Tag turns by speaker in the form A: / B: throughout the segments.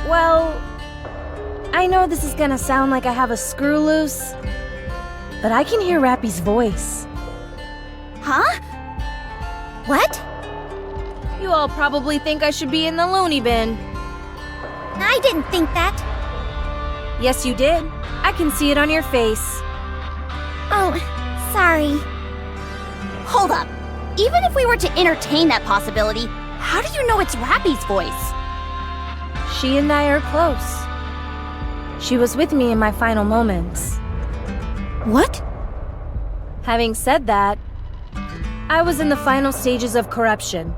A: Well, I know this is gonna sound like I have a screw loose, but I can hear Rapi's voice.
B: Huh? What?
A: You all probably think I should be in the loony bin.
B: I didn't think that.
A: Yes, you did. I can see it on your face.
B: Oh, sorry. Hold up. Even if we were to entertain that possibility, how do you know it's Rapi's voice?
A: She and I are close. She was with me in my final moments.
C: What?
A: Having said that, I was in the final stages of corruption,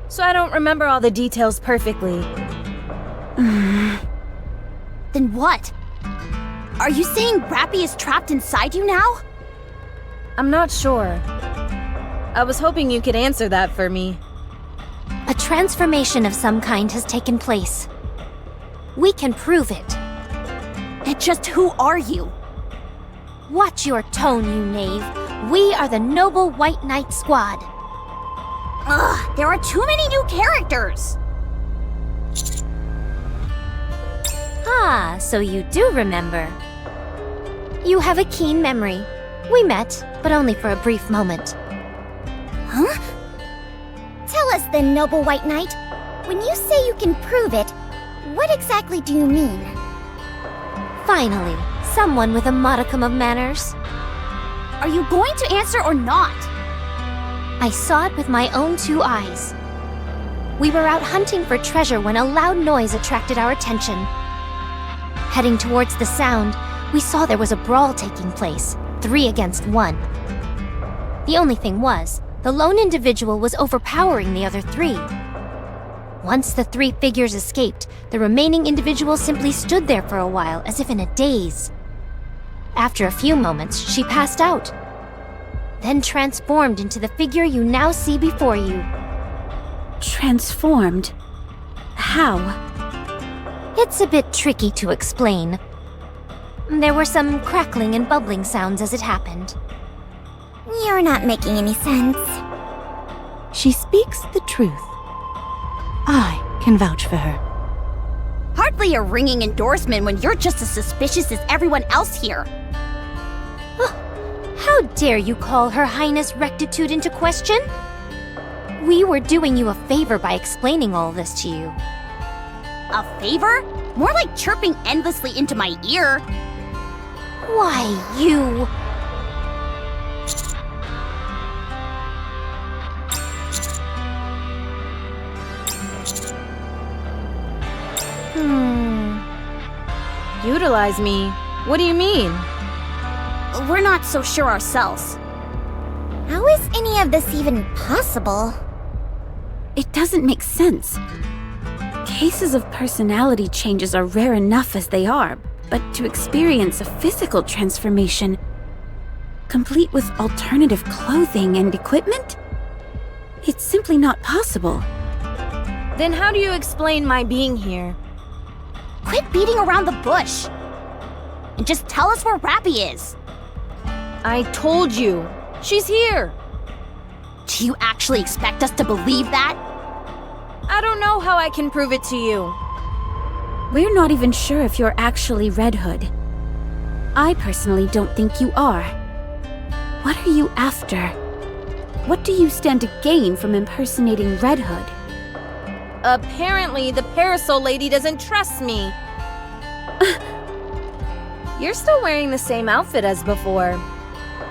A: so I don't remember all the details perfectly.
B: Then what? Are you saying Rapi is trapped inside you now?
A: I'm not sure. I was hoping you could answer that for me.
D: A transformation of some kind has taken place. We can prove it.
B: And just who are you?
D: Watch your tone, you knave. We are the Noble White Knight Squad.
B: Ugh, there are too many new characters!
D: Ah, so you do remember. You have a keen memory. We met, but only for a brief moment.
B: Huh? Tell us then, Noble White Knight. When you say you can prove it, what exactly do you mean?
D: Finally, someone with a modicum of manners.
B: Are you going to answer or not?
D: I saw it with my own 2 eyes. We were out hunting for treasure when a loud noise attracted our attention. Heading towards the sound, we saw there was a brawl taking place, 3 against 1. The only thing was, the lone individual was overpowering the other 3. Once the 3 figures escaped, the remaining individual simply stood there for a while, as if in a daze. After a few moments, she passed out, then transformed into the figure you now see before you.
C: Transformed? How?
D: It's a bit tricky to explain. There were some crackling and bubbling sounds as it happened.
B: You're not making any sense.
C: She speaks the truth. I can vouch for her.
B: Hardly a ringing endorsement when you're just as suspicious as everyone else here.
D: How dare you call Her Highness Rectitude into question? We were doing you a favor by explaining all this to you.
B: A favor? More like chirping endlessly into my ear.
D: Why, you...
A: Utilize me? What do you mean?
B: We're not so sure ourselves. How is any of this even possible?
C: It doesn't make sense. Cases of personality changes are rare enough as they are, but to experience a physical transformation, complete with alternative clothing and equipment? It's simply not possible.
A: Then how do you explain my being here?
B: Quit beating around the bush. And just tell us where Rapi is.
A: I told you. She's here.
B: Do you actually expect us to believe that?
A: I don't know how I can prove it to you.
C: We're not even sure if you're actually Red Hood. I personally don't think you are. What are you after? What do you stand to gain from impersonating Red Hood?
A: Apparently, the parasol lady doesn't trust me. You're still wearing the same outfit as before.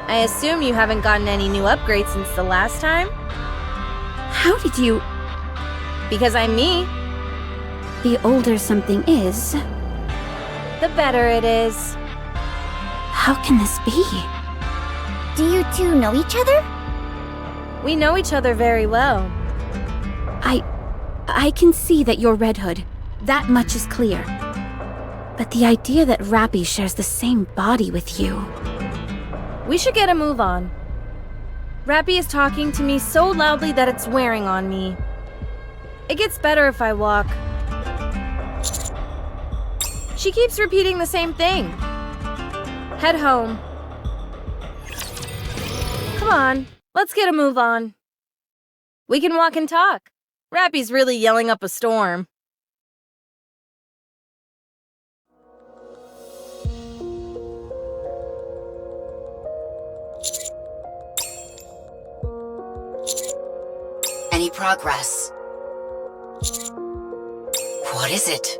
A: I assume you haven't gotten any new upgrades since the last time?
C: How did you...
A: Because I'm me.
C: The older something is,
A: The better it is.
C: how can this be?
B: Do you two know each other?
A: We know each other very well.
C: I can see that you're Red Hood. That much is clear. But the idea that Rapi shares the same body with you...
A: We should get a move on. Rapi is talking to me so loudly that it's wearing on me. It gets better if I walk. She keeps repeating the same thing. Head home. Come on, let's get a move on. We can walk and talk. Rapi's really yelling up a storm.
E: Any progress? What is it?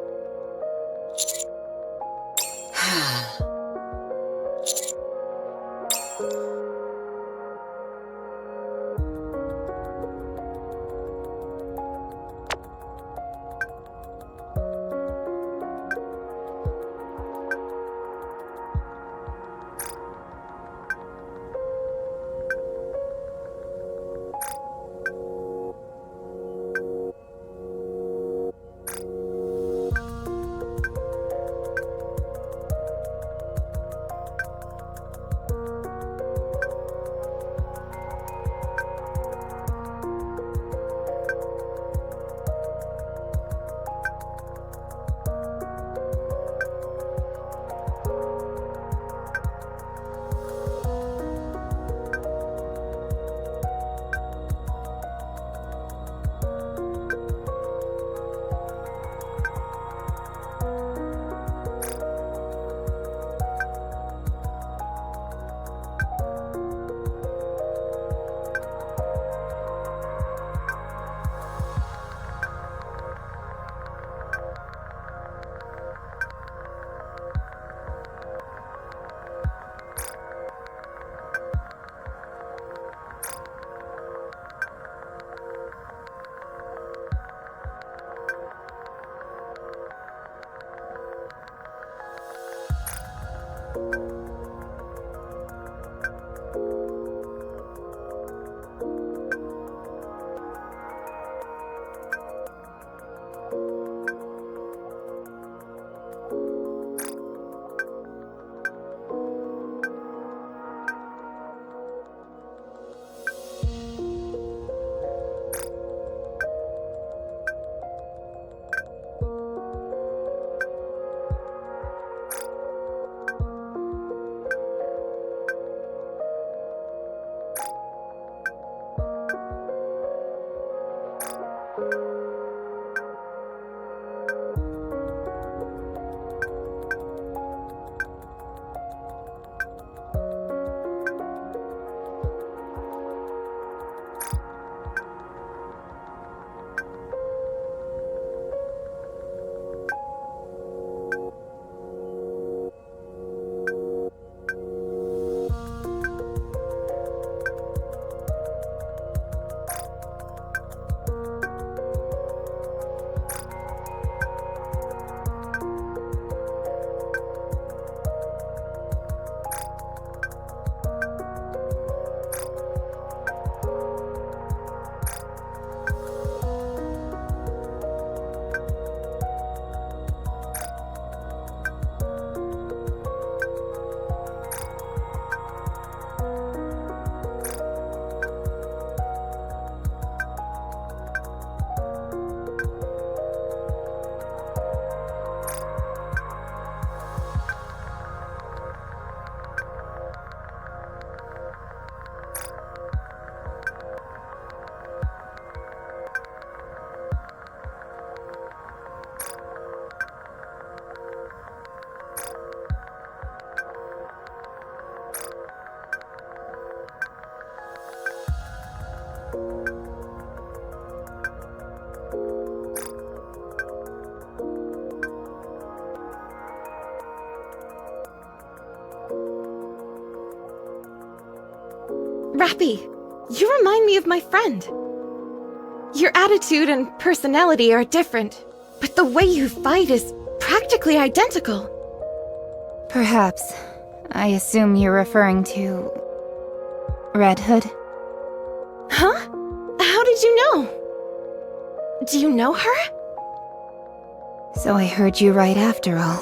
F: Rapi, you remind me of my friend. Your attitude and personality are different, but the way you fight is practically identical.
G: Perhaps. I assume you're referring to... Red Hood?
F: Huh? How did you know? Do you know her?
G: So I heard you right after all.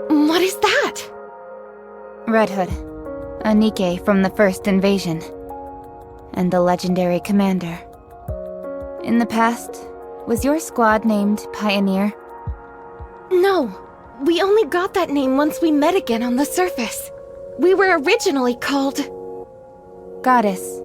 F: What is that?
G: Red Hood. A Nikke from the first invasion. And the legendary commander. In the past, was your squad named Pioneer?
F: No. We only got that name once we met again on the surface. We were originally called...
G: Goddess.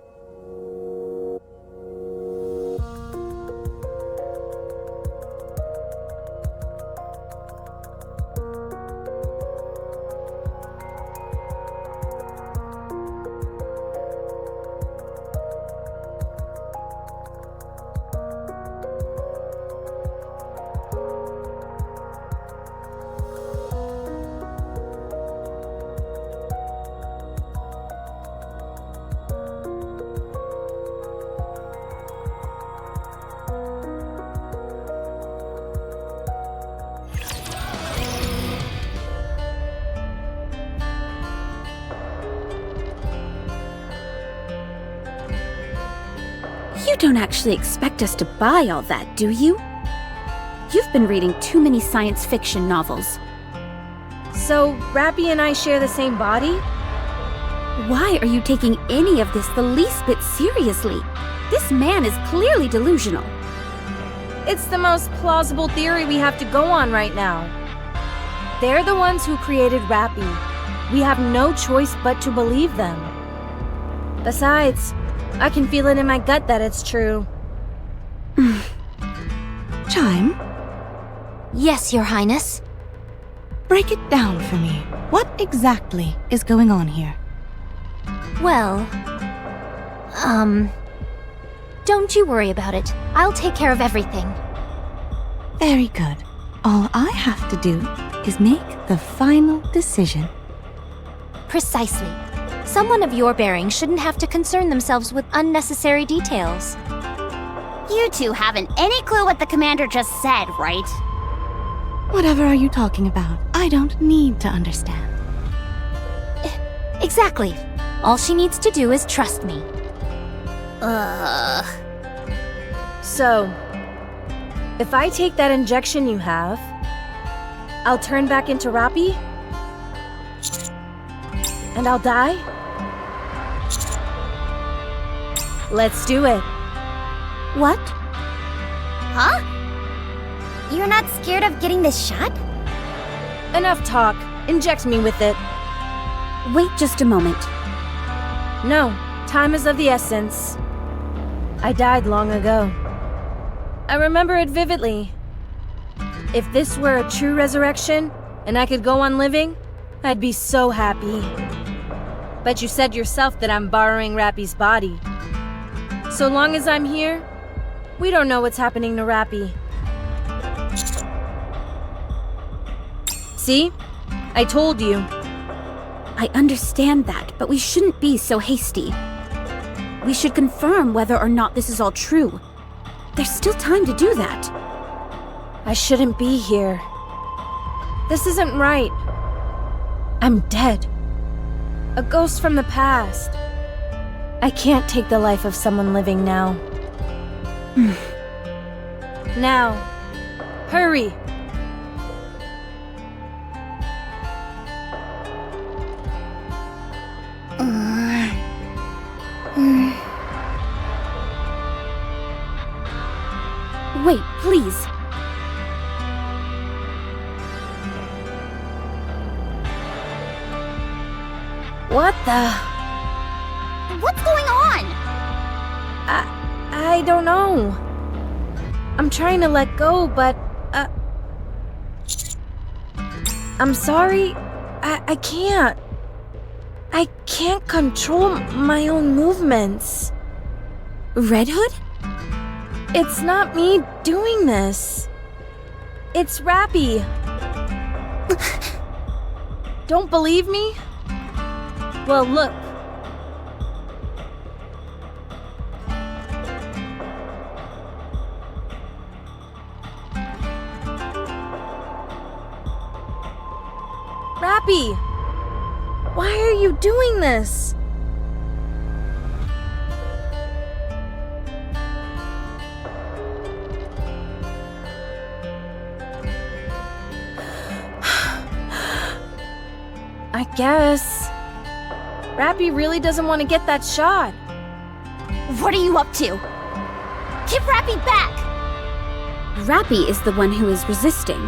C: don't actually expect us to buy all that, do you? You've been reading too many science fiction novels.
A: So, Rapi and I share the same body?
C: Why are you taking any of this the least bit seriously? This man is clearly delusional.
A: It's the most plausible theory we have to go on right now. They're the ones who created Rapi. We have no choice but to believe them. Besides, I can feel it in my gut that it's true.
H: Chime,
D: Yes, Your Highness.
H: break it down for me. What exactly is going on here?
D: Well, don't you worry about it. I'll take care of everything.
H: Very good. All I have to do is make the final decision.
D: Precisely. Someone of your bearing shouldn't have to concern themselves with unnecessary details.
B: You two haven't any clue what the commander just said, right?
H: Whatever are you talking about? I don't need to understand.
D: Exactly. All she needs to do is trust me.
A: So, if I take that injection you have, I'll turn back into Rapi? And I'll die? Let's do it.
C: What?
B: Huh? You're not scared of getting this shot?
A: Enough talk. Inject me with it.
C: Wait just a moment.
A: No, time is of the essence. I died long ago. I remember it vividly. If this were a true resurrection, and I could go on living, I'd be so happy. But you said yourself that I'm borrowing Rapi's body. So long as I'm here, we don't know what's happening to Rapi. See? I told you.
C: I understand that, but we shouldn't be so hasty. We should confirm whether or not this is all true. There's still time to do that.
A: I shouldn't be here. This isn't right. I'm dead. A ghost from the past. I can't take the life of someone living now. Now. Hurry.
C: Wait, please.
A: What the?
B: What's going on?
A: I don't know. I'm trying to let go, but, I'm sorry. I can't. I can't control my own movements.
C: Red Hood?
A: It's not me doing this. It's Rapi. Don't believe me? Well, look. Rapi! Why are you doing this? I guess. Rapi really doesn't want to get that shot.
B: What are you up to? Give Rapi back!
C: Rapi is the one who is resisting.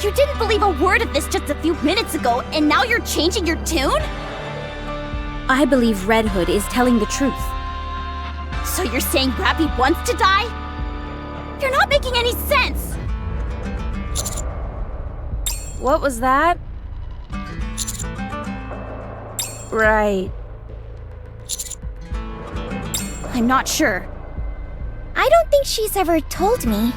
B: You didn't believe a word of this just a few minutes ago, and now you're changing your tune?
C: I believe Red Hood is telling the truth.
B: So you're saying Rapi wants to die? You're not making any sense!
A: What was that? Right.
B: I'm not sure. I don't think she's ever told me.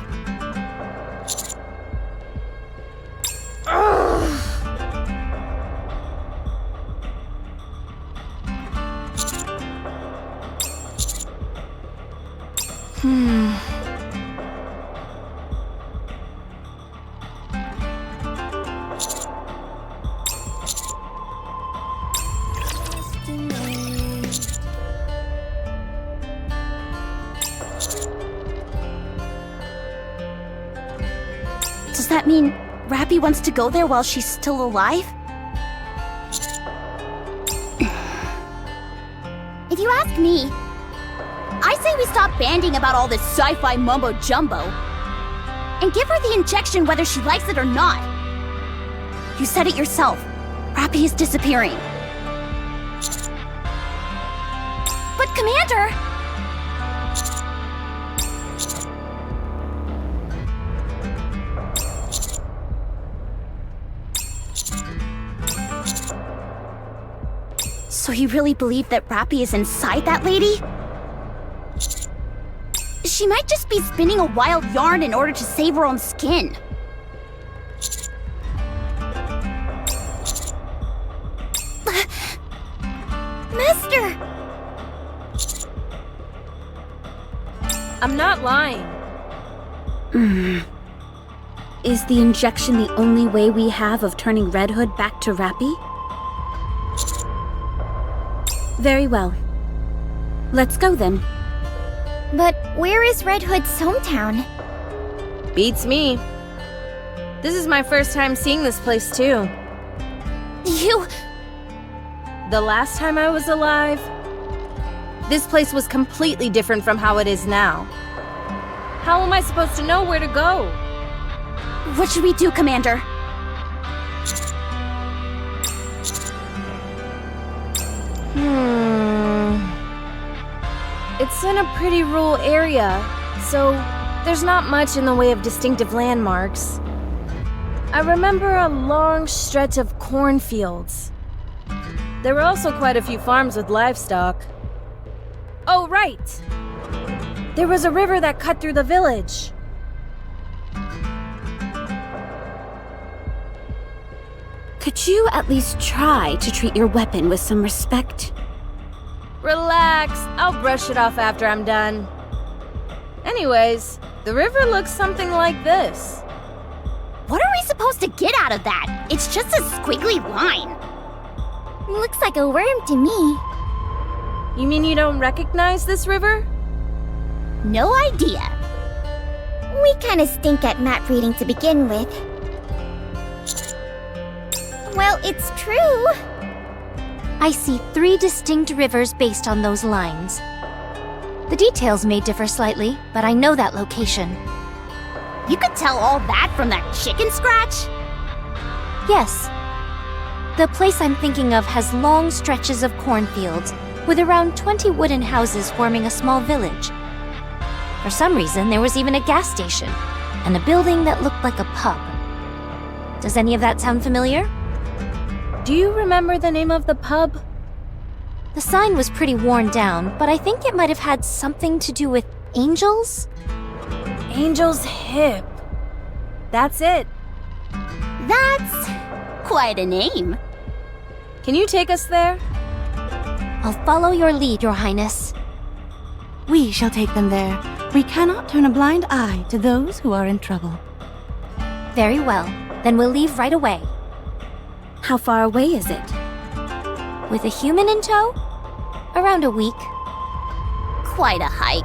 B: Does that mean Rapi wants to go there while she's still alive? If you ask me, I say we stop banding about all this sci-fi mumbo-jumbo and give her the injection whether she likes it or not. You said it yourself. Rapi is disappearing. But Commander! So you really believe that Rapi is inside that lady? She might just be spinning a wild yarn in order to save her own skin. Master!
A: I'm not lying.
C: Is the injection the only way we have of turning Red Hood back to Rapi? Very well. Let's go then.
D: But where is Red Hood's hometown?
A: Beats me. This is my first time seeing this place too.
B: You...
A: The last time I was alive, this place was completely different from how it is now. How am I supposed to know where to go?
B: What should we do, Commander?
A: It's in a pretty rural area, so there's not much in the way of distinctive landmarks. I remember a long stretch of cornfields. There were also quite a few farms with livestock. Oh, right! There was a river that cut through the village.
C: Could you at least try to treat your weapon with some respect?
A: Relax, I'll brush it off after I'm done. Anyways, the river looks something like this.
B: What are we supposed to get out of that? It's just a squiggly line.
D: Looks like a worm to me.
A: You mean you don't recognize this river?
B: No idea.
D: We kinda stink at map reading to begin with. Well, it's true.
I: I see 3 distinct rivers based on those lines. The details may differ slightly, but I know that location.
B: You could tell all that from that chicken scratch?
I: Yes. The place I'm thinking of has long stretches of cornfields, with around 20 wooden houses forming a small village. For some reason, there was even a gas station, and a building that looked like a pub. Does any of that sound familiar?
A: Do you remember the name of the pub?
I: The sign was pretty worn down, but I think it might have had something to do with angels?
A: Angel's Hip. That's it.
B: That's quite a name.
A: Can you take us there?
I: I'll follow your lead, Your Highness.
H: We shall take them there. We cannot turn a blind eye to those who are in trouble.
I: Very well. Then we'll leave right away.
C: How far away is it?
I: With a human in tow? Around a week.
B: Quite a hike.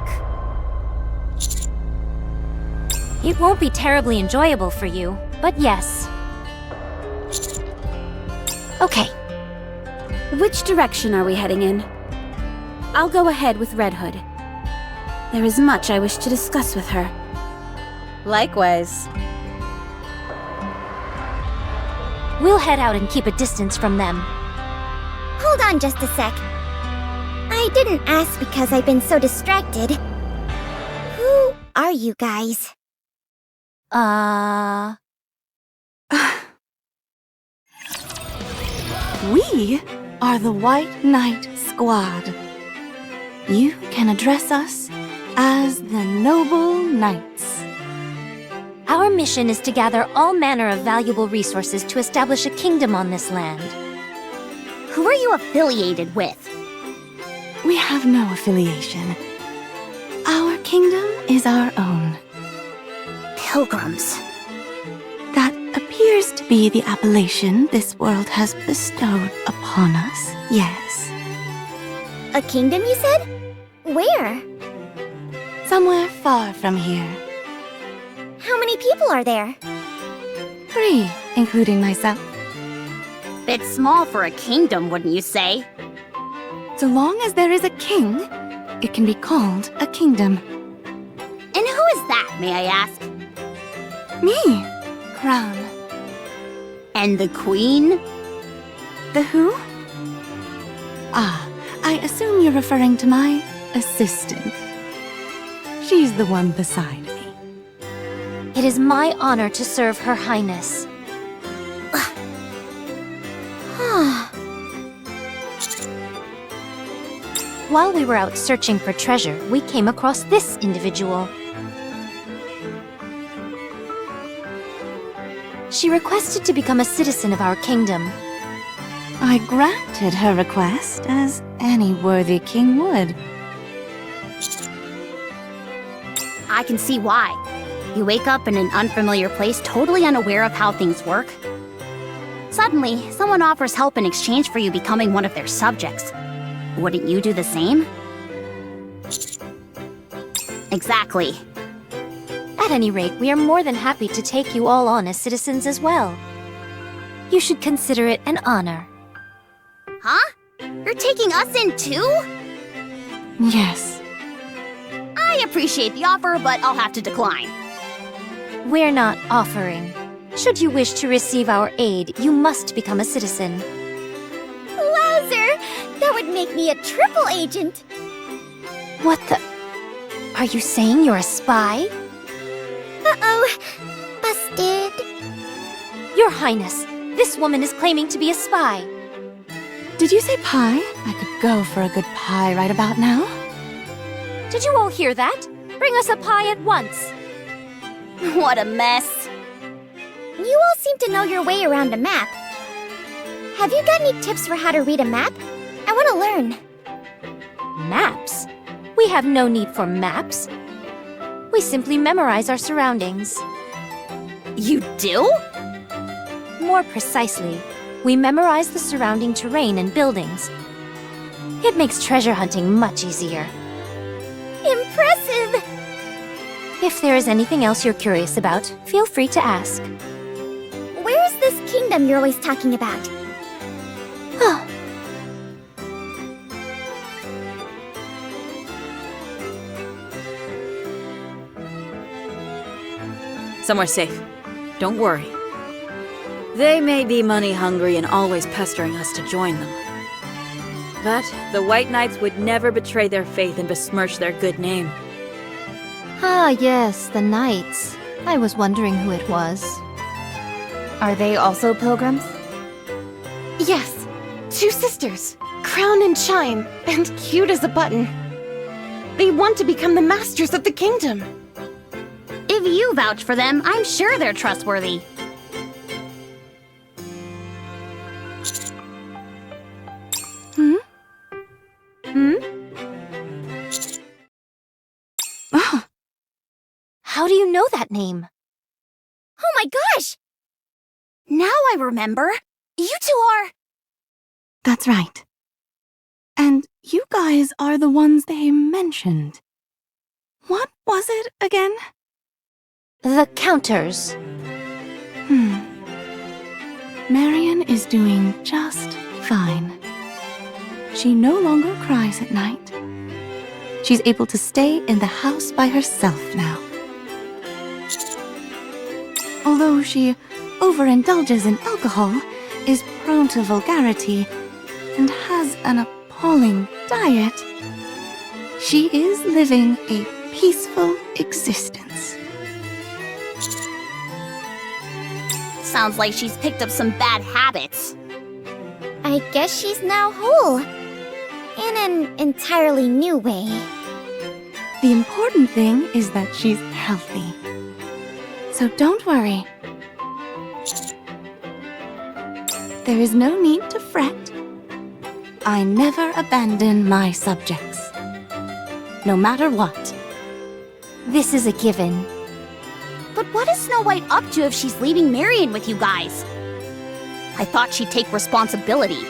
I: It won't be terribly enjoyable for you, but yes. Okay.
C: Which direction are we heading in? I'll go ahead with Red Hood. There is much I wish to discuss with her.
A: Likewise.
I: We'll head out and keep a distance from them.
D: Hold on just a sec. I didn't ask because I've been so distracted. Who are you guys?
H: We are the White Knight Squad. You can address us as the Noble Knights.
I: Our mission is to gather all manner of valuable resources to establish a kingdom on this land.
B: Who are you affiliated with?
H: We have no affiliation. Our kingdom is our own.
B: Pilgrims.
H: That appears to be the appellation this world has bestowed upon us, yes.
D: A kingdom, you said? Where?
H: Somewhere far from here.
D: How many people are there?
H: 3, including myself.
B: Bit small for a kingdom, wouldn't you say?
H: So long as there is a king, it can be called a kingdom.
B: And who is that, may I ask?
H: Me, Crown.
B: And the queen?
H: The who? Ah, I assume you're referring to my assistant. She's the one beside me.
I: It is my honor to serve Her Highness. While we were out searching for treasure, we came across this individual. She requested to become a citizen of our kingdom.
H: I granted her request, as any worthy king would.
B: I can see why. You wake up in an unfamiliar place, totally unaware of how things work. Suddenly, someone offers help in exchange for you becoming one of their subjects. Wouldn't you do the same? Exactly.
I: At any rate, we are more than happy to take you all on as citizens as well. You should consider it an honor.
B: Huh? You're taking us in too?
H: Yes.
B: I appreciate the offer, but I'll have to decline.
I: We're not offering. Should you wish to receive our aid, you must become a citizen.
D: Wowzer! That would make me a triple agent.
I: What the? Are you saying you're a spy?
D: Uh-oh. Busted.
I: Your Highness, this woman is claiming to be a spy.
H: Did you say pie? I could go for a good pie right about now.
I: Did you all hear that? Bring us a pie at once.
B: What a mess.
D: You all seem to know your way around a map. Have you got any tips for how to read a map? I want to learn.
I: Maps? We have no need for maps. We simply memorize our surroundings.
B: You do?
I: More precisely, we memorize the surrounding terrain and buildings. It makes treasure hunting much easier.
D: Impressive!
I: If there is anything else you're curious about, feel free to ask.
D: Where is this kingdom you're always talking about?
J: Somewhere safe. Don't worry. They may be money hungry and always pestering us to join them. But the White Knights would never betray their faith and besmirch their good name.
I: Ah, yes, the Knights. I was wondering who it was.
G: Are they also pilgrims?
F: Yes, 2 sisters, Crown and Chime, and cute as a button. They want to become the masters of the kingdom.
B: If you vouch for them, I'm sure they're trustworthy.
H: Oh,
I: How do you know that name?
B: Oh my gosh! Now I remember. You two are...
H: that's right. And you guys are the ones they mentioned. What was it again?
I: The Counters.
H: Marion is doing just fine. She no longer cries at night. She's able to stay in the house by herself now. Although she overindulges in alcohol, is prone to vulgarity, and has an appalling diet, she is living a peaceful existence.
B: Sounds like she's picked up some bad habits.
D: I guess she's now whole. In an entirely new way.
H: The important thing is that she's healthy. So don't worry. There is no need to fret. I never abandon my subjects. No matter what.
I: This is a given.
B: But what is Snow White up to if she's leaving Marion with you guys? I thought she'd take responsibility.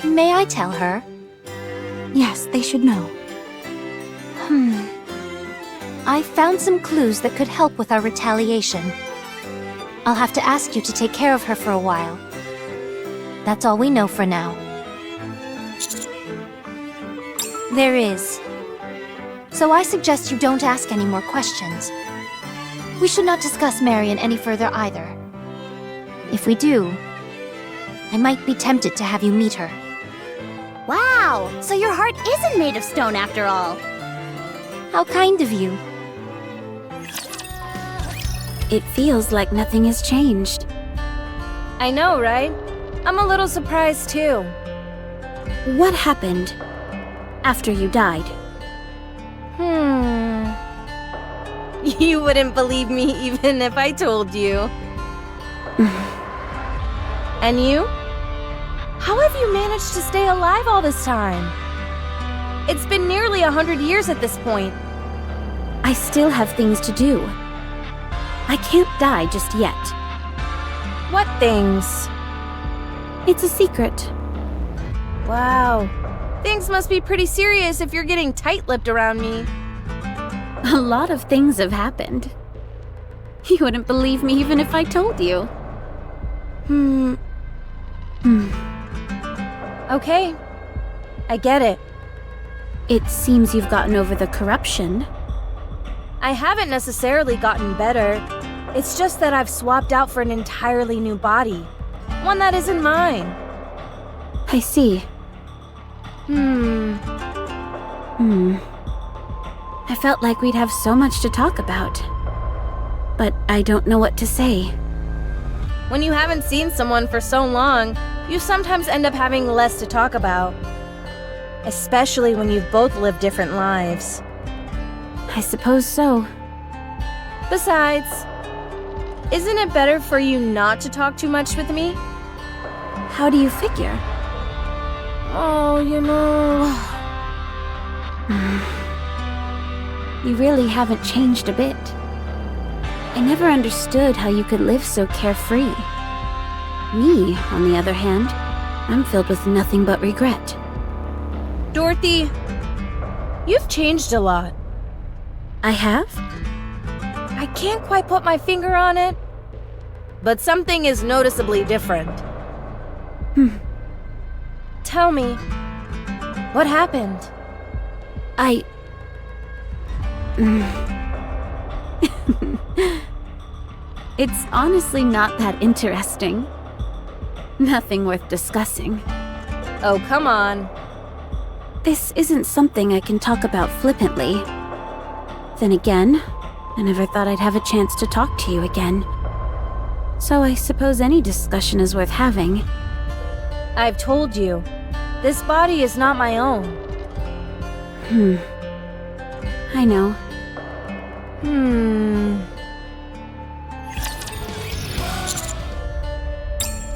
I: May I tell her?
H: Yes, they should know.
I: I found some clues that could help with our retaliation.
D: I'll have to ask you to take care of her for a while. That's all we know for now. There is. So I suggest you don't ask any more questions. We should not discuss Marion any further either. If we do, I might be tempted to have you meet her.
B: Wow, so your heart isn't made of stone after all.
D: How kind of you.
C: It feels like nothing has changed.
A: I know, right? I'm a little surprised too.
C: What happened after you died?
A: You wouldn't believe me even if I told you. And you? How have you managed to stay alive all this time? It's been nearly 100 years at this point.
C: I still have things to do. I can't die just yet.
A: What things?
C: It's a secret.
A: Wow. Things must be pretty serious if you're getting tight-lipped around me.
C: A lot of things have happened. You wouldn't believe me even if I told you.
A: Okay. I get it.
C: It seems you've gotten over the corruption.
A: I haven't necessarily gotten better. It's just that I've swapped out for an entirely new body. One that isn't mine.
C: I see. I felt like we'd have so much to talk about. But I don't know what to say.
A: When you haven't seen someone for so long, you sometimes end up having less to talk about. Especially when you've both lived different lives.
C: I suppose so.
A: Besides, isn't it better for you not to talk too much with me?
C: How do you figure?
A: Oh, you know...
C: You really haven't changed a bit. I never understood how you could live so carefree. Me, on the other hand, I'm filled with nothing but regret.
A: Dorothy, you've changed a lot.
C: I have?
A: I can't quite put my finger on it, but something is noticeably different. Tell me, what happened?
C: It's honestly not that interesting. Nothing worth discussing.
A: Oh, come on.
C: This isn't something I can talk about flippantly. Then again, I never thought I'd have a chance to talk to you again. So I suppose any discussion is worth having.
A: I've told you, this body is not my own.
C: I know.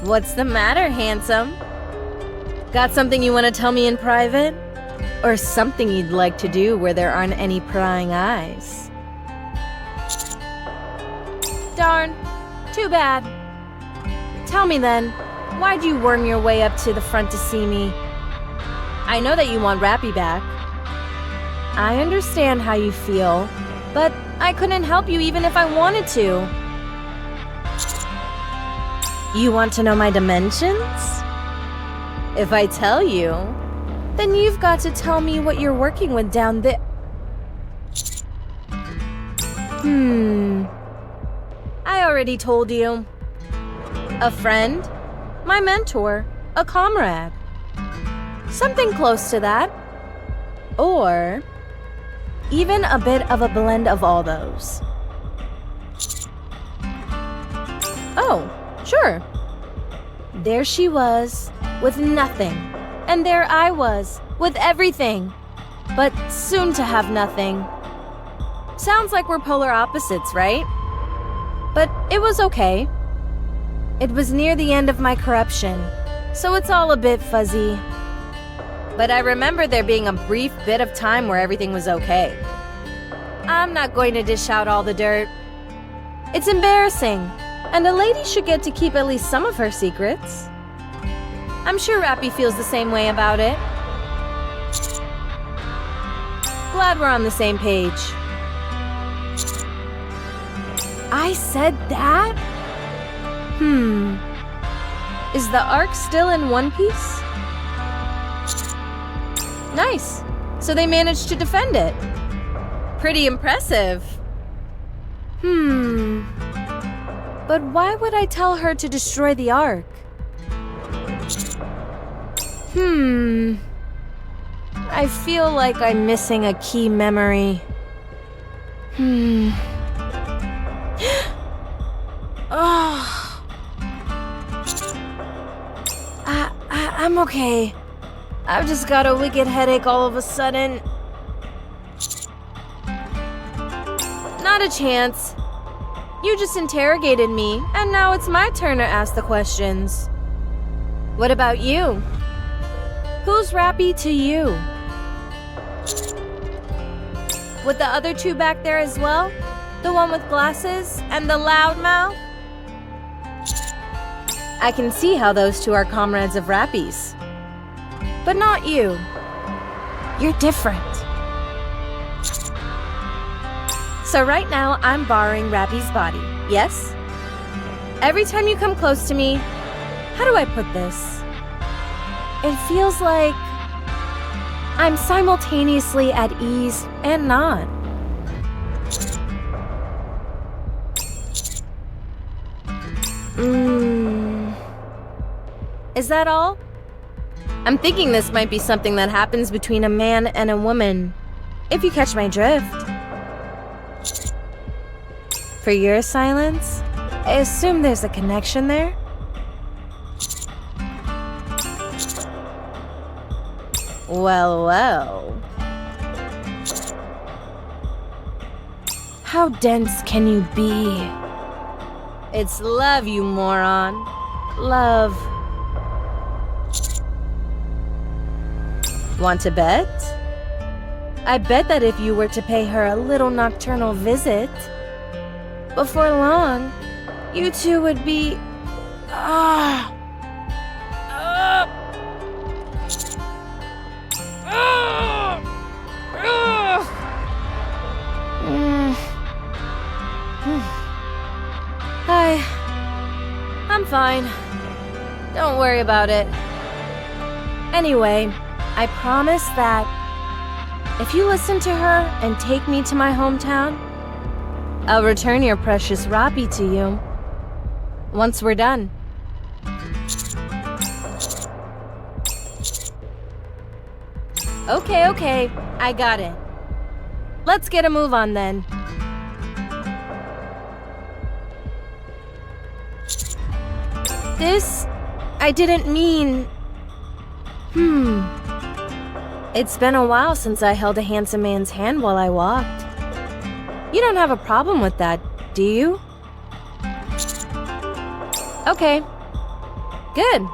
A: What's the matter, handsome? Got something you want to tell me in private? Or something you'd like to do where there aren't any prying eyes? Darn, too bad. Tell me then, why'd you worm your way up to the front to see me? I know that you want Rapi back. I understand how you feel, but I couldn't help you even if I wanted to. You want to know my dimensions? If I tell you, then you've got to tell me what you're working with down there. I already told you. A friend, my mentor, a comrade. Something close to that. Or even a bit of a blend of all those. Oh, sure. There she was, with nothing. And there I was, with everything. But soon to have nothing. Sounds like we're polar opposites, right? But it was okay. It was near the end of my corruption, so it's all a bit fuzzy. But I remember there being a brief bit of time where everything was okay. I'm not going to dish out all the dirt. It's embarrassing, and a lady should get to keep at least some of her secrets. I'm sure Rapi feels the same way about it. Glad we're on the same page. I said that? Is the Ark still in one piece? Nice. So they managed to defend it. Pretty impressive. But why would I tell her to destroy the Ark? I feel like I'm missing a key memory. I'm okay. I've just got a wicked headache all of a sudden. Not a chance. You just interrogated me, and now it's my turn to ask the questions. What about you? Who's Rapi to you? With the other two back there as well? The one with glasses and the loud mouth? I can see how those two are comrades of Rapi's. But not you. You're different. So right now, I'm borrowing Rapi's body, yes? Every time you come close to me, how do I put this? It feels like I'm simultaneously at ease and not. Is that all? I'm thinking this might be something that happens between a man and a woman, if you catch my drift. For your silence, I assume there's a connection there? Well, well. How dense can you be? It's love, you moron. Love. Want to bet? I bet that if you were to pay her a little nocturnal visit, before long, you two would be... I'm fine. Don't worry about it. Anyway, I promise that if you listen to her and take me to my hometown, I'll return your precious Rapi to you once we're done. Okay, I got it. Let's get a move on then. This, I didn't mean... It's been a while since I held a handsome man's hand while I walked. You don't have a problem with that, do you? Okay. Good.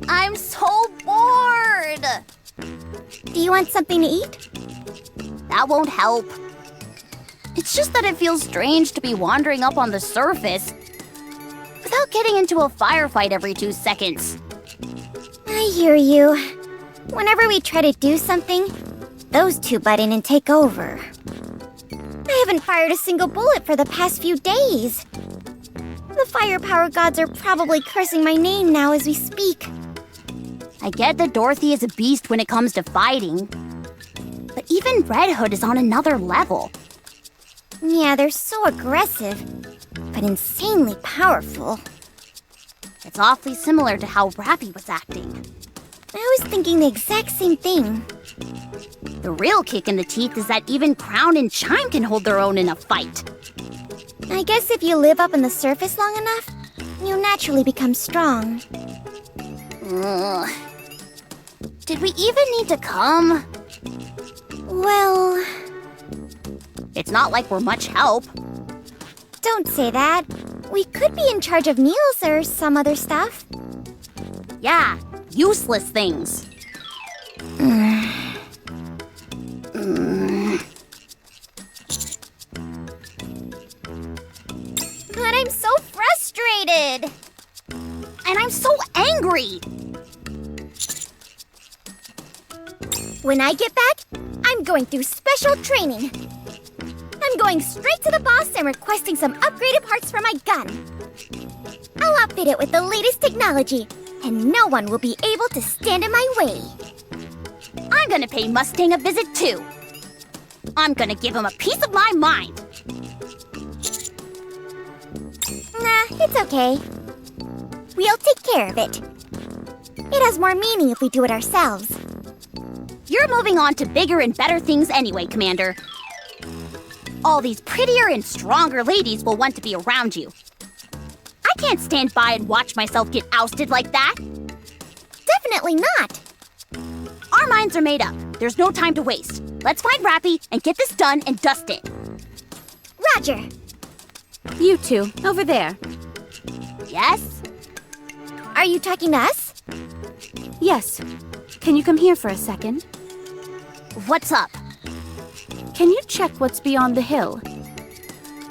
B: I'm so bored!
D: Do you want something to eat?
B: That won't help. It's just that it feels strange to be wandering up on the surface without getting into a firefight every 2 seconds.
D: I hear you. Whenever we try to do something, those two butt in and take over. I haven't fired a single bullet for the past few days. The firepower gods are probably cursing my name now as we speak.
B: I get that Dorothy is a beast when it comes to fighting, but even Red Hood is on another level.
D: Yeah, they're so aggressive, but insanely powerful.
B: It's awfully similar to how Rapi was acting.
D: I was thinking the exact same thing.
B: The real kick in the teeth is that even Crown and Chime can hold their own in a fight.
D: I guess if you live up on the surface long enough, you naturally become strong.
B: Did we even need to come?
D: Well...
B: It's not like we're much help.
D: Don't say that. We could be in charge of meals or some other stuff.
B: Yeah, useless things.
D: But I'm so frustrated.
B: And I'm so angry.
D: When I get back, I'm
B: I'm going through special training. I'm going straight to the boss and requesting some upgraded parts for my gun. I'll outfit it with the latest technology, and no one will be able to stand in my way. I'm gonna pay Mustang a visit too. I'm gonna give him a piece of my mind.
D: Nah, it's okay. We'll take care of it. It has more meaning if we do it ourselves.
B: You're moving on to bigger and better things anyway, Commander. All these prettier and stronger ladies will want to be around you. I can't stand by and watch myself get ousted like that.
D: Definitely not.
B: Our minds are made up. There's no time to waste. Let's find Rapi and get this done and dust it.
D: Roger.
C: You two, over there.
B: Yes?
D: Are you talking to us?
C: Yes. Can you come here for a second?
B: What's up?
C: Can you check what's beyond the hill?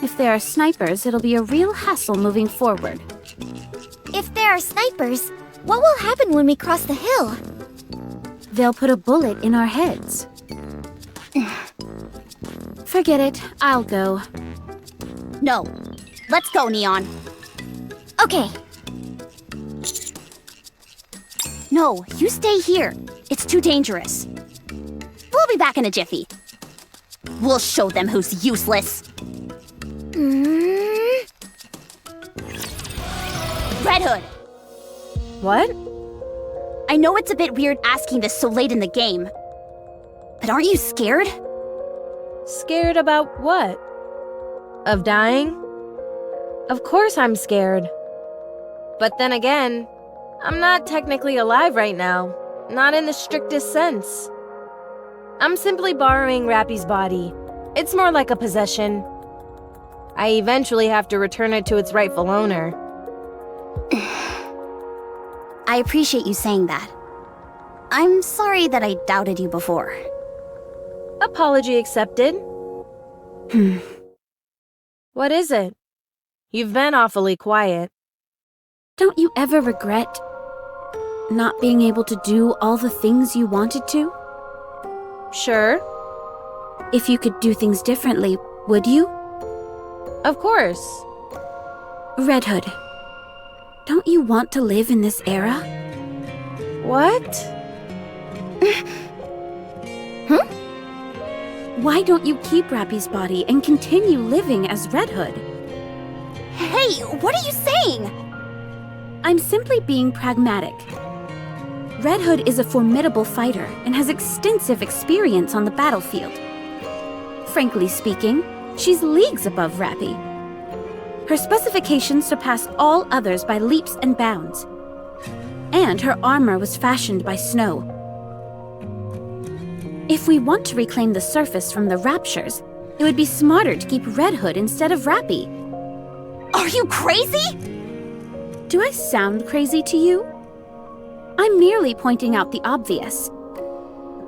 C: If there are snipers, it'll be a real hassle moving forward.
D: If there are snipers, what will happen when we cross the hill?
C: They'll put a bullet in our heads. Forget it. I'll go.
B: No. Let's go, Neon.
D: Okay.
B: No, you stay here. It's too dangerous. We'll be back in a jiffy. We'll show them who's useless. Red Hood!
A: What?
B: I know it's a bit weird asking this so late in the game, but aren't you scared?
A: Scared about what? Of dying? Of course I'm scared. But then again, I'm not technically alive right now. Not in the strictest sense. I'm simply borrowing Rapi's body. It's more like a possession. I eventually have to return it to its rightful owner.
B: I appreciate you saying that. I'm sorry that I doubted you before.
A: Apology accepted. What is it? You've been awfully quiet.
C: Don't you ever regret not being able to do all the things you wanted to?
A: Sure.
C: If you could do things differently, would you?
A: Of course.
C: Red Hood, don't you want to live in this era?
A: What?
C: Why don't you keep Rapi's body and continue living as Red Hood?
B: Hey, what are you saying?
C: I'm simply being pragmatic. Red Hood is a formidable fighter and has extensive experience on the battlefield. Frankly speaking, she's leagues above Rapi. Her specifications surpass all others by leaps and bounds. And her armor was fashioned by snow. If we want to reclaim the surface from the Raptures, it would be smarter to keep Red Hood instead of Rapi.
B: Are you crazy?
C: Do I sound crazy to you? I'm merely pointing out the obvious.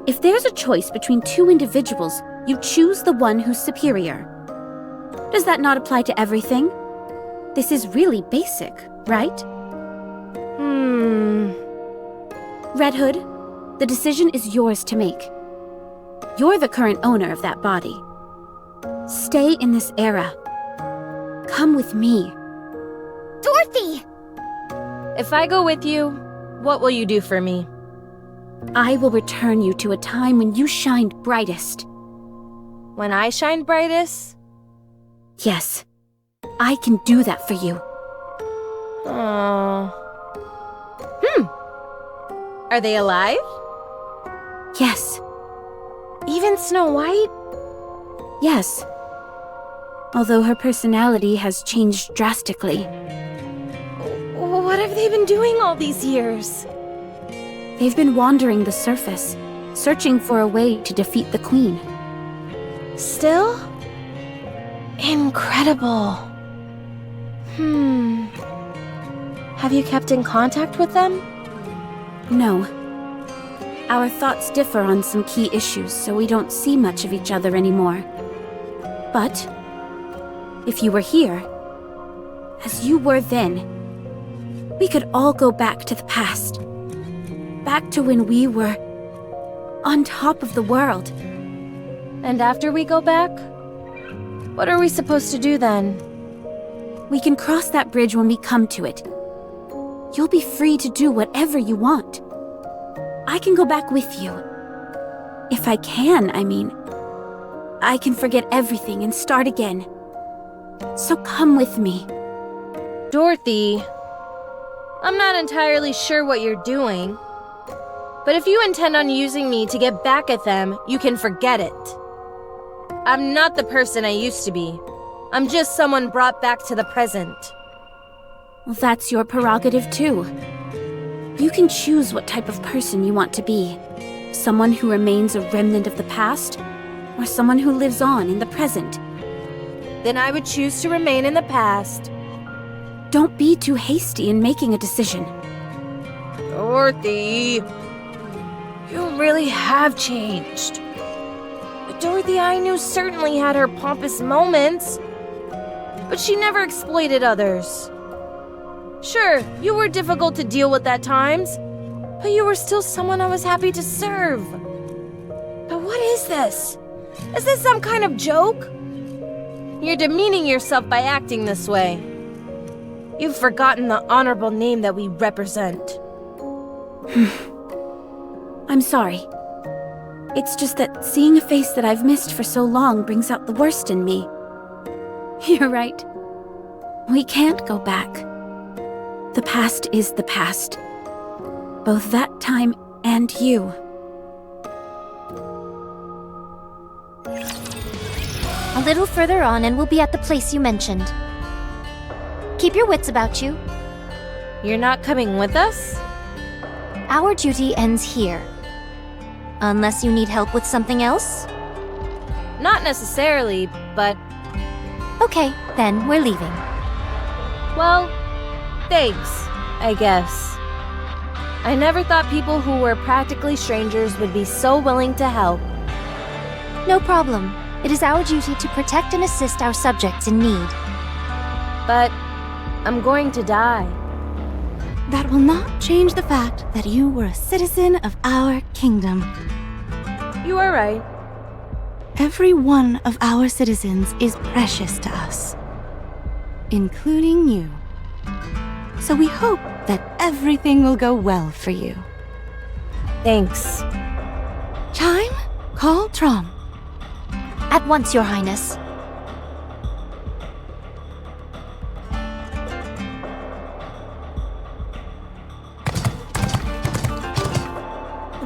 C: If there's a choice between two individuals, you choose the one who's superior. Does that not apply to everything? This is really basic, right? Red Hood, the decision is yours to make. You're the current owner of that body. Stay in this era. Come with me.
D: Dorothy!
A: If I go with you, what will you do for me?
C: I will return you to a time when you shined brightest.
A: When I shine brightest?
C: Yes, I can do that for you.
A: Oh. Are they alive?
C: Yes.
A: Even Snow White?
C: Yes. Although her personality has changed drastically.
A: What have they been doing all these years?
C: They've been wandering the surface, searching for a way to defeat the Queen.
A: Still? Incredible. Have you kept in contact with them?
C: No. Our thoughts differ on some key issues, so we don't see much of each other anymore. But, if you were here, as you were then, we could all go back to the past. Back to when we were on top of the world.
A: And after we go back? What are we supposed to do then?
C: We can cross that bridge when we come to it. You'll be free to do whatever you want. I can go back with you. If I can, I mean. I can forget everything and start again. So come with me.
A: Dorothy, I'm not entirely sure what you're doing. But if you intend on using me to get back at them, you can forget it. I'm not the person I used to be. I'm just someone brought back to the present.
C: Well, that's your prerogative too. You can choose what type of person you want to be. Someone who remains a remnant of the past, or someone who lives on in the present.
A: Then I would choose to remain in the past.
C: Don't be too hasty in making a decision.
A: Dorothy, you really have changed. The Dorothy I knew certainly had her pompous moments, but she never exploited others. Sure, you were difficult to deal with at times, but you were still someone I was happy to serve. But what is this? Is this some kind of joke? You're demeaning yourself by acting this way. You've forgotten the honorable name that we represent.
C: I'm sorry. It's just that seeing a face that I've missed for so long brings out the worst in me. You're right. We can't go back. The past is the past. Both that time and you.
D: A little further on and we'll be at the place you mentioned. Keep your wits about you.
A: You're not coming with us?
D: Our duty ends here. Unless you need help with something else?
A: Not necessarily, but...
D: Okay, then we're leaving.
A: Well, thanks, I guess. I never thought people who were practically strangers would be so willing to help.
D: No problem. It is our duty to protect and assist our subjects in need.
A: But I'm going to die.
H: That will not change the fact that you were a citizen of our kingdom.
A: You are right.
H: Every one of our citizens is precious to us, including you. So we hope that everything will go well for you.
A: Thanks.
H: Chime, call Trom.
D: At once, Your Highness.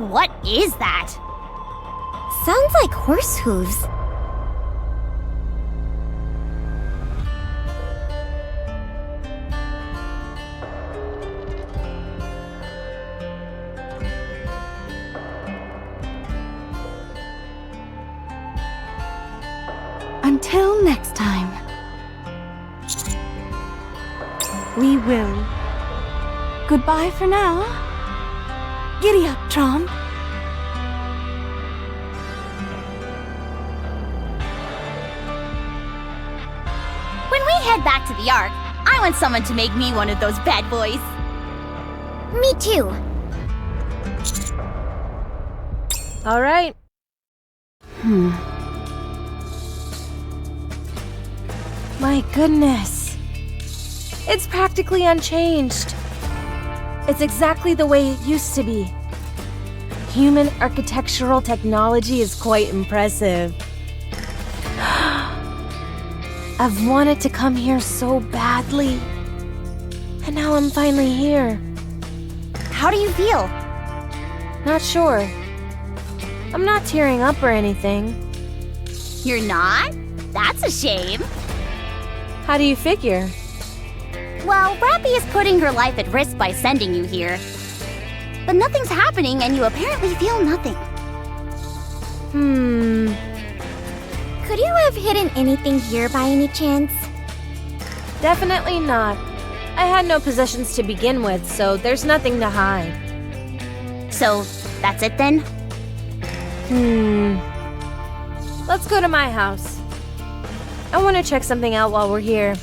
B: What is that? Sounds like horse hooves.
H: Until next time. We will. Goodbye for now. Giddy up, Trom.
B: When we head back to the Ark, I want someone to make me one of those bad boys.
D: Me too.
A: All right. My goodness. It's practically unchanged. It's exactly the way it used to be. Human architectural technology is quite impressive. I've wanted to come here so badly. And now I'm finally here.
B: How do you feel?
A: Not sure. I'm not tearing up or anything.
B: You're not? That's a shame.
A: How do you figure?
B: Well, Rapi is putting her life at risk by sending you here. But nothing's happening and you apparently feel nothing.
D: Could you have hidden anything here by any chance?
A: Definitely not. I had no possessions to begin with, so there's nothing to hide.
B: So, that's it then?
A: Let's go to my house. I want to check something out while we're here.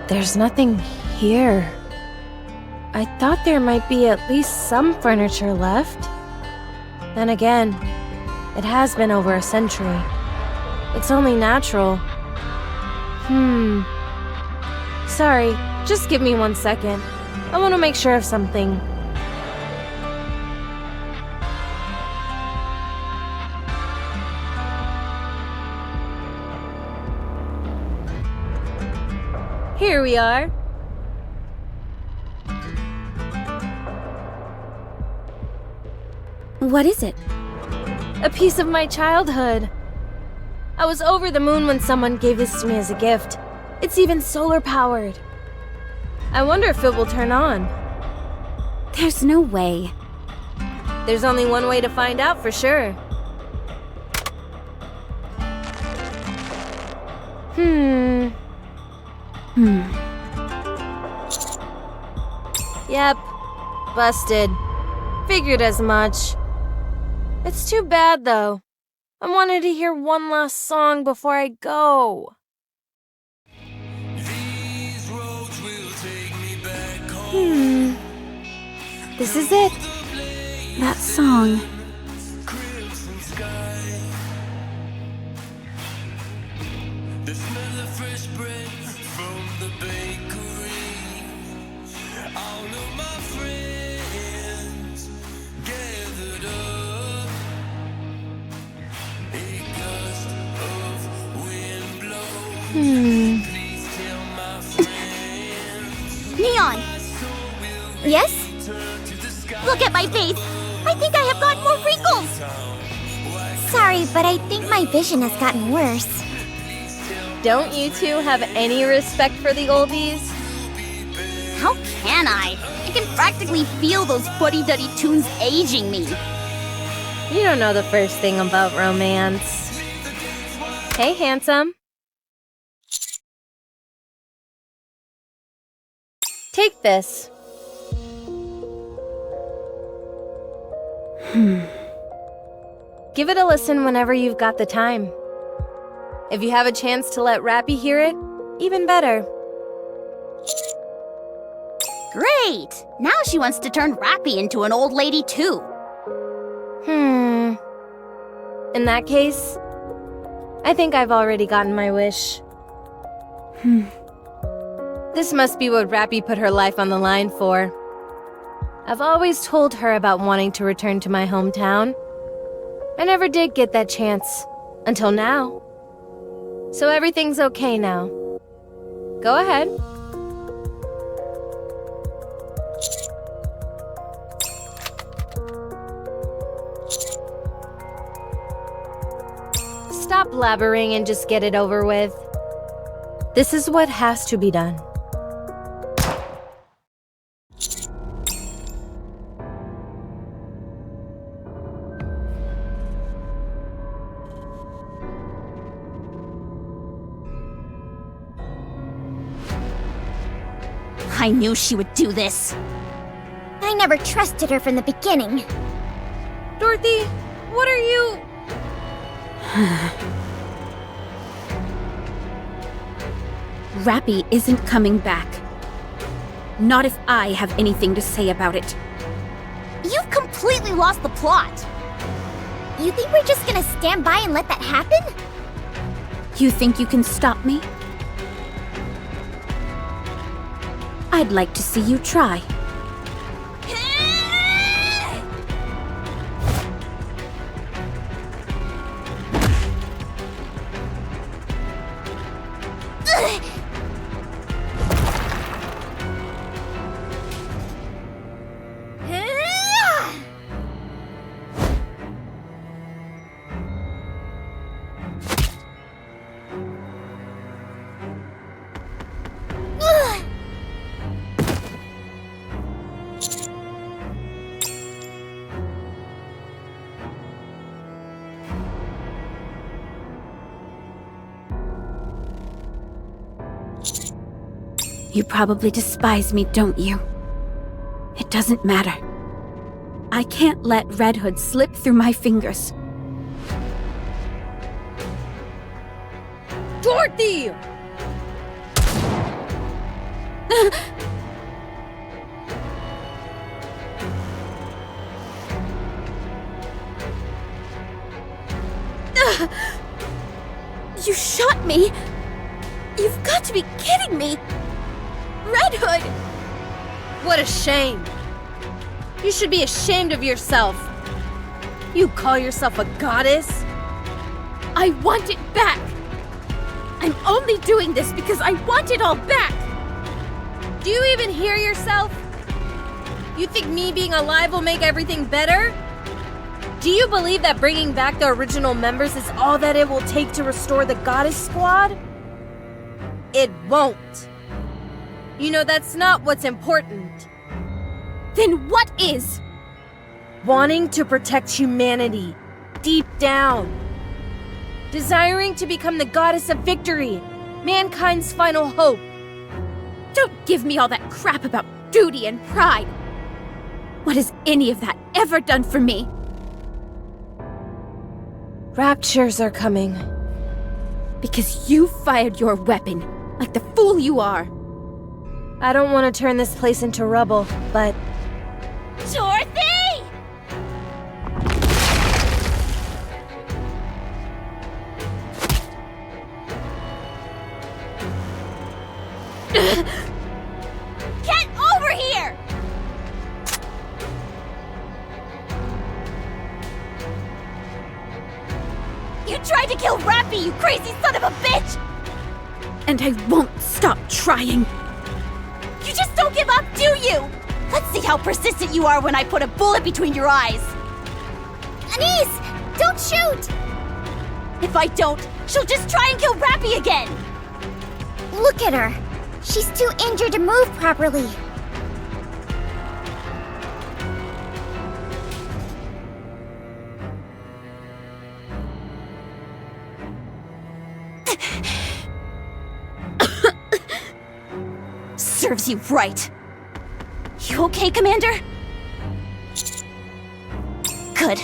A: There's nothing here. I thought there might be at least some furniture left. Then again, it has been over a century. It's only natural. Sorry, just give me 1 second. I want to make sure of something. Here we are.
C: What is it?
A: A piece of my childhood. I was over the moon when someone gave this to me as a gift. It's even solar powered. I wonder if it will turn on.
C: There's no way.
A: There's only one way to find out for sure. Yep. Busted. Figured as much. It's too bad, though. I wanted to hear one last song before I go.
C: This is it. That song.
B: Neon! Yes? Look at my face! I think I have gotten more wrinkles!
D: Sorry, but I think my vision has gotten worse.
A: Don't you two have any respect for the oldies?
B: How can I? I can practically feel those fuddy-duddy tunes aging me.
A: You don't know the first thing about romance. Hey, handsome. Take this. Give it a listen whenever you've got the time. If you have a chance to let Rapi hear it, even better.
B: Great! Now she wants to turn Rapi into an old lady too.
A: In that case, I think I've already gotten my wish. This must be what Rapi put her life on the line for. I've always told her about wanting to return to my hometown. I never did get that chance, until now. So everything's okay now. Go ahead. Stop blabbering and just get it over with. This is what has to be done.
B: I knew she would do this.
D: I never trusted her from the beginning.
A: Dorothy, what are you...
C: Rapi isn't coming back. Not if I have anything to say about it.
B: You've completely lost the plot.
D: You think we're just gonna stand by and let that happen?
C: You think you can stop me? I'd like to see you try. You probably despise me, don't you? It doesn't matter. I can't let Red Hood slip through my fingers.
A: Dorothy!
B: You shot me? You've got to be kidding me! Red Hood!
A: What a shame. You should be ashamed of yourself. You call yourself a goddess?
B: I want it back! I'm only doing this because I want it all back!
A: Do you even hear yourself? You think me being alive will make everything better? Do you believe that bringing back the original members is all that it will take to restore the Goddess Squad? It won't. You know that's not what's important.
B: Then what is?
A: Wanting to protect humanity, deep down. Desiring to become the Goddess of Victory, mankind's final hope.
B: Don't give me all that crap about duty and pride. What has any of that ever done for me?
A: Raptures are coming.
B: Because you fired your weapon, like the fool you are.
A: I don't want to turn this place into rubble, but...
B: Dorothy! Get over here! You tried to kill Rapi, you crazy son of a bitch! And I won't stop trying. You just don't give up, do you? Let's see how persistent you are when I put a bullet between your eyes.
D: Anise! Don't shoot!
B: If I don't, she'll just try and kill Rapi again!
D: Look at her. She's too injured to move properly.
B: Serves you right. You okay, Commander? Good.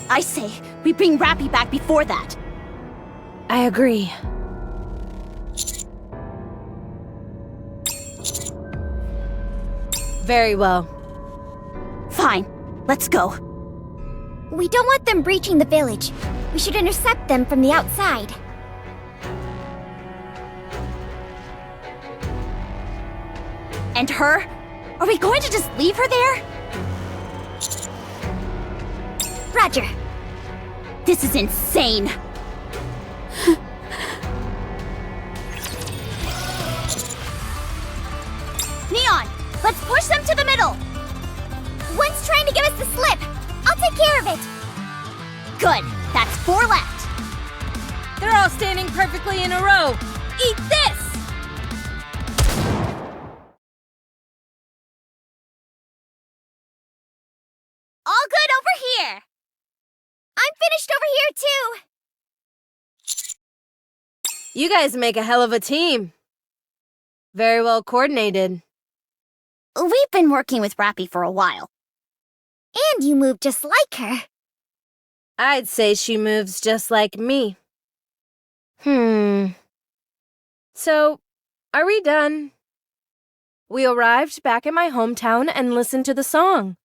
B: I say, we bring Rapi back before that.
A: I agree. Very well.
B: Fine. Let's go.
D: We don't want them breaching the village. We should intercept them from the outside.
B: And her? Are we going to just leave her there?
D: Roger.
B: This is insane. Neon, let's push them to the middle.
D: One's trying to give us the slip. I'll take care of it.
B: Good. That's 4 left.
A: They're all standing perfectly in a row. Eat this!
D: All good over here. I'm finished over here, too.
A: You guys make a hell of a team. Very well coordinated.
B: We've been working with Rapi for a while.
D: And you move just like her.
A: I'd say she moves just like me. So, are we done? We arrived back at my hometown and listened to the song.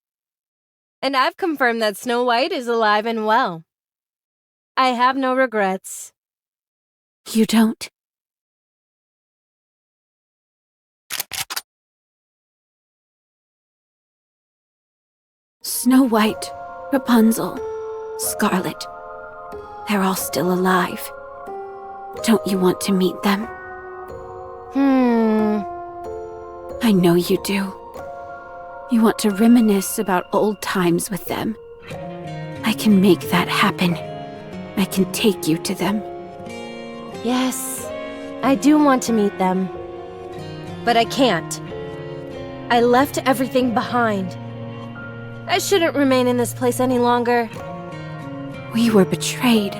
A: And I've confirmed that Snow White is alive and well. I have no regrets.
C: You don't? Snow White, Rapunzel, Scarlet. They're all still alive. Don't you want to meet them? I know you do. You want to reminisce about old times with them. I can make that happen. I can take you to them.
A: Yes, I do want to meet them. But I can't. I left everything behind. I shouldn't remain in this place any longer.
C: We were betrayed.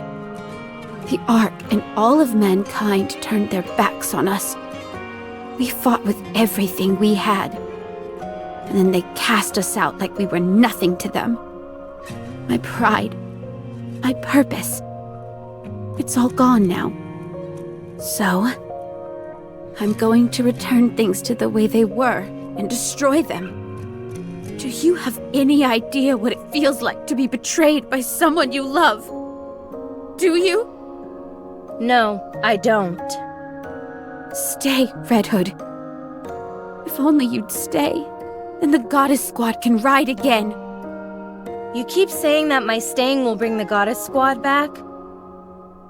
C: The Ark and all of mankind turned their backs on us. We fought with everything we had. And then they cast us out like we were nothing to them. My pride, my purpose, it's all gone now. So, I'm going to return things to the way they were and destroy them. Do you have any idea what it feels like to be betrayed by someone you love? Do you?
A: No, I don't.
C: Stay, Red Hood. If only you'd stay, then the Goddess Squad can ride again.
A: You keep saying that my staying will bring the Goddess Squad back,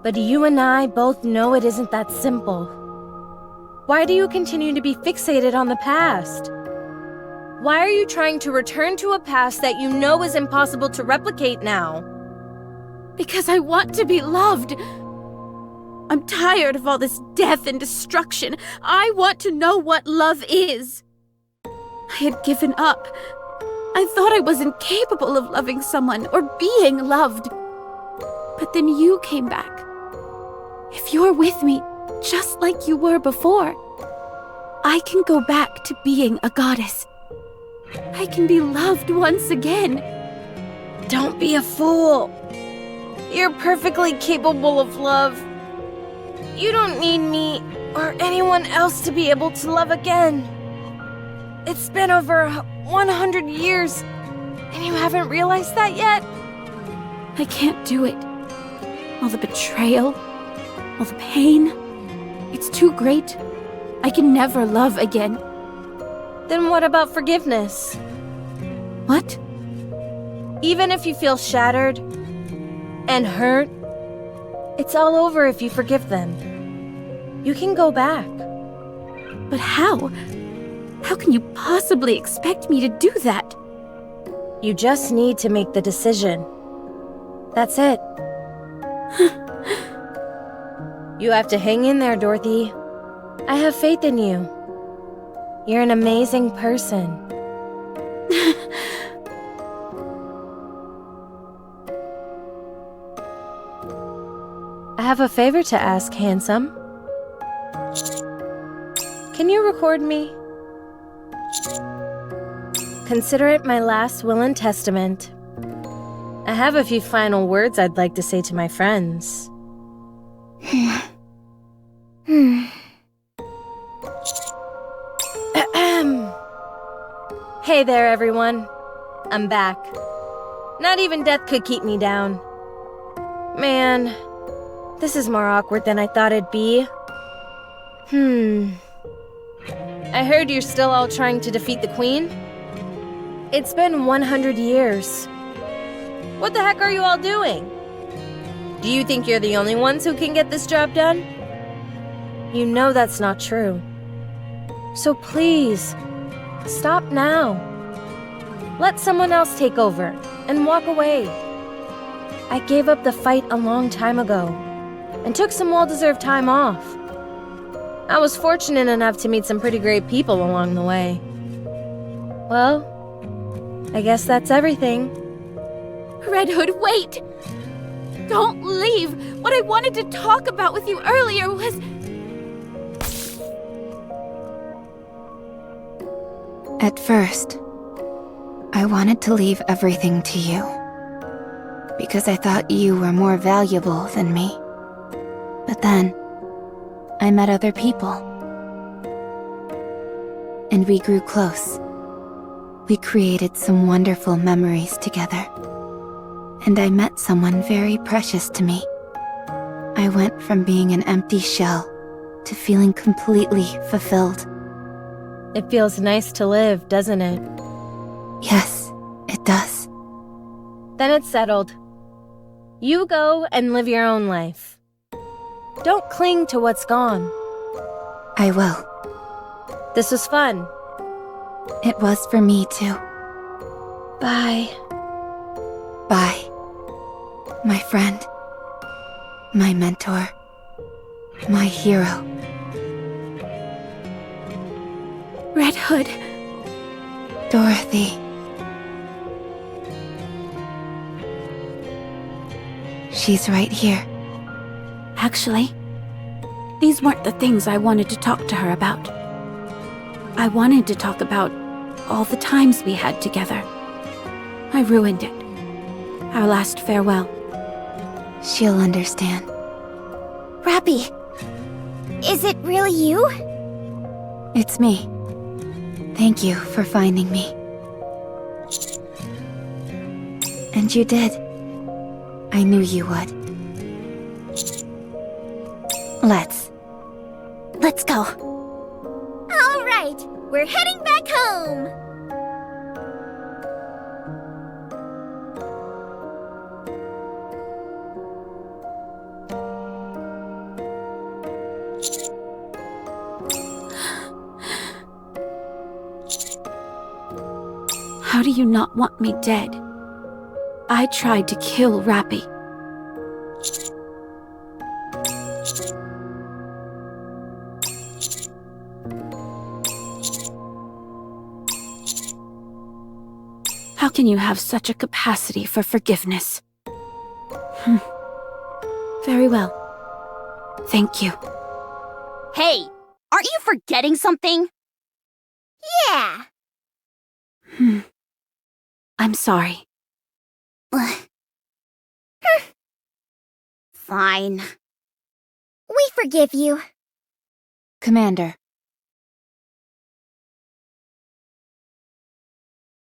A: but you and I both know it isn't that simple. Why do you continue to be fixated on the past? Why are you trying to return to a past that you know is impossible to replicate now?
C: Because I want to be loved. I'm tired of all this death and destruction. I want to know what love is. I had given up. I thought I was incapable of loving someone or being loved. But then you came back. If you're with me, just like you were before, I can go back to being a goddess. I can be loved once again.
A: Don't be a fool. You're perfectly capable of love. You don't need me or anyone else to be able to love again. It's been over 100 years, and you haven't realized that yet?
C: I can't do it. All the betrayal, all the pain, it's too great. I can never love again.
A: Then what about forgiveness?
C: What?
A: Even if you feel shattered and hurt, it's all over if you forgive them. You can go back.
C: But how? How can you possibly expect me to do that?
A: You just need to make the decision. That's it. You have to hang in there, Dorothy. I have faith in you. You're an amazing person. I have a favor to ask, handsome. Can you record me? Consider it my last will and testament. I have a few final words I'd like to say to my friends. Hey there, everyone. I'm back. Not even death could keep me down. Man, this is more awkward than I thought it'd be. I heard you're still all trying to defeat the Queen? It's been 100 years. What the heck are you all doing? Do you think you're the only ones who can get this job done? You know that's not true. So please, stop now. Let someone else take over and walk away. I gave up the fight a long time ago and took some well-deserved time off. I was fortunate enough to meet some pretty great people along the way. Well, I guess that's everything.
C: Red Hood, wait! Don't leave! What I wanted to talk about with you earlier was...
G: At first, I wanted to leave everything to you, because I thought you were more valuable than me. But then, I met other people, and we grew close. We created some wonderful memories together, and I met someone very precious to me. I went from being an empty shell to feeling completely fulfilled.
A: It feels nice to live, doesn't it?
G: Yes, it does.
A: Then it's settled. You go and live your own life. Don't cling to what's gone.
G: I will.
A: This was fun.
G: It was for me too.
A: Bye.
G: Bye. My friend. My mentor. My hero.
C: Red Hood.
G: Dorothy. She's right here.
C: Actually, these weren't the things I wanted to talk to her about. I wanted to talk about all the times we had together. I ruined it. Our last farewell.
G: She'll understand.
B: Rapi, Is it really you?
C: It's me. Thank you for finding me. And you did. I knew you would. Let's go.
B: All right, we're heading back home.
C: How do you not want me dead? I tried to kill Rapi. How can you have such a capacity for forgiveness? Very well. Thank you.
B: Hey, aren't you forgetting something? Yeah.
C: I'm sorry.
B: Fine. We forgive you.
G: Commander.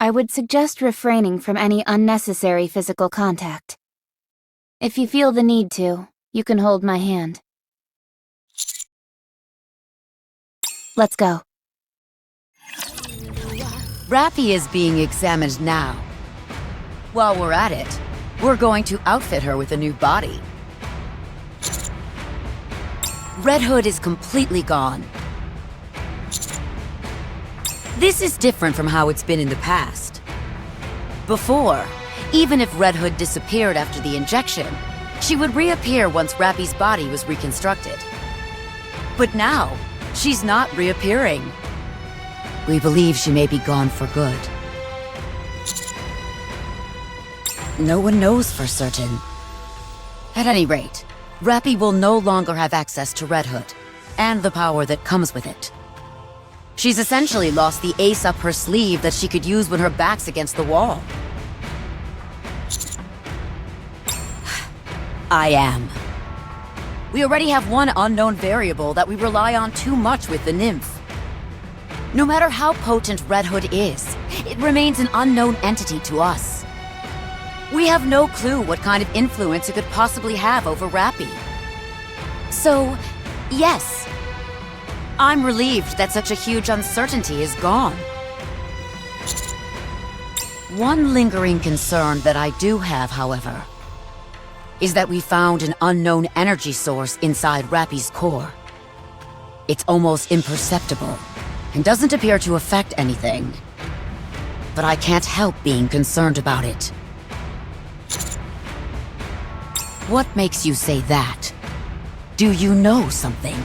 G: I would suggest refraining from any unnecessary physical contact. If you feel the need to, you can hold my hand. Let's go.
E: Rapi is being examined now. While we're at it, we're going to outfit her with a new body. Red Hood is completely gone. This is different from how it's been in the past. Before, even if Red Hood disappeared after the injection, she would reappear once Rapi's body was reconstructed. But now, she's not reappearing. We believe she may be gone for good. No one knows for certain. At any rate, Rapi will no longer have access to Red Hood, and the power that comes with it. She's essentially lost the ace up her sleeve that she could use when her back's against the wall. I am. We already have one unknown variable that we rely on too much with the nymph. No matter how potent Red Hood is, it remains an unknown entity to us. We have no clue what kind of influence it could possibly have over Rapi. So, yes. I'm relieved that such a huge uncertainty is gone. One lingering concern that I do have, however, is that we found an unknown energy source inside Rapi's core. It's almost imperceptible, and doesn't appear to affect anything. But I can't help being concerned about it. What makes you say that? Do you know something?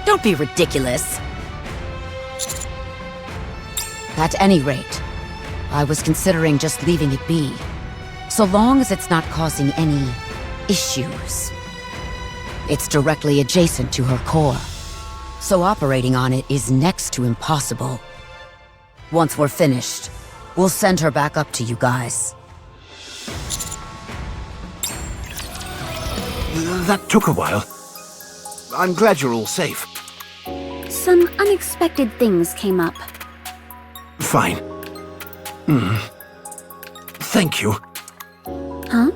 E: Don't be ridiculous. At any rate, I was considering just leaving it be, so long as it's not causing any issues. It's directly adjacent to her core, so operating on it is next to impossible. Once we're finished, we'll send her back up to you guys.
K: That took a while. I'm glad you're all safe.
C: Some unexpected things came up.
K: Fine. Thank you.
C: Huh?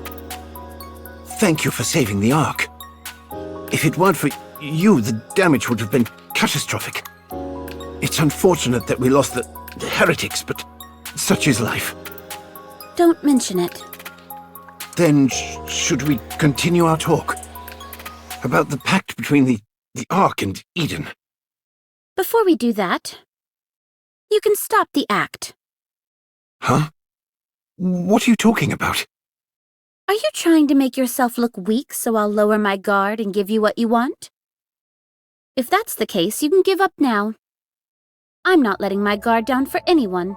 K: Thank you for saving the Ark. If it weren't for you, the damage would have been catastrophic. It's unfortunate that we lost the heretics, but such is life.
C: Don't mention it.
K: Then should we continue our talk? About the pact between the Ark and Eden.
C: Before we do that, you can stop the act.
K: Huh? What are you talking about?
C: Are you trying to make yourself look weak so I'll lower my guard and give you what you want? If that's the case, you can give up now. I'm not letting my guard down for anyone.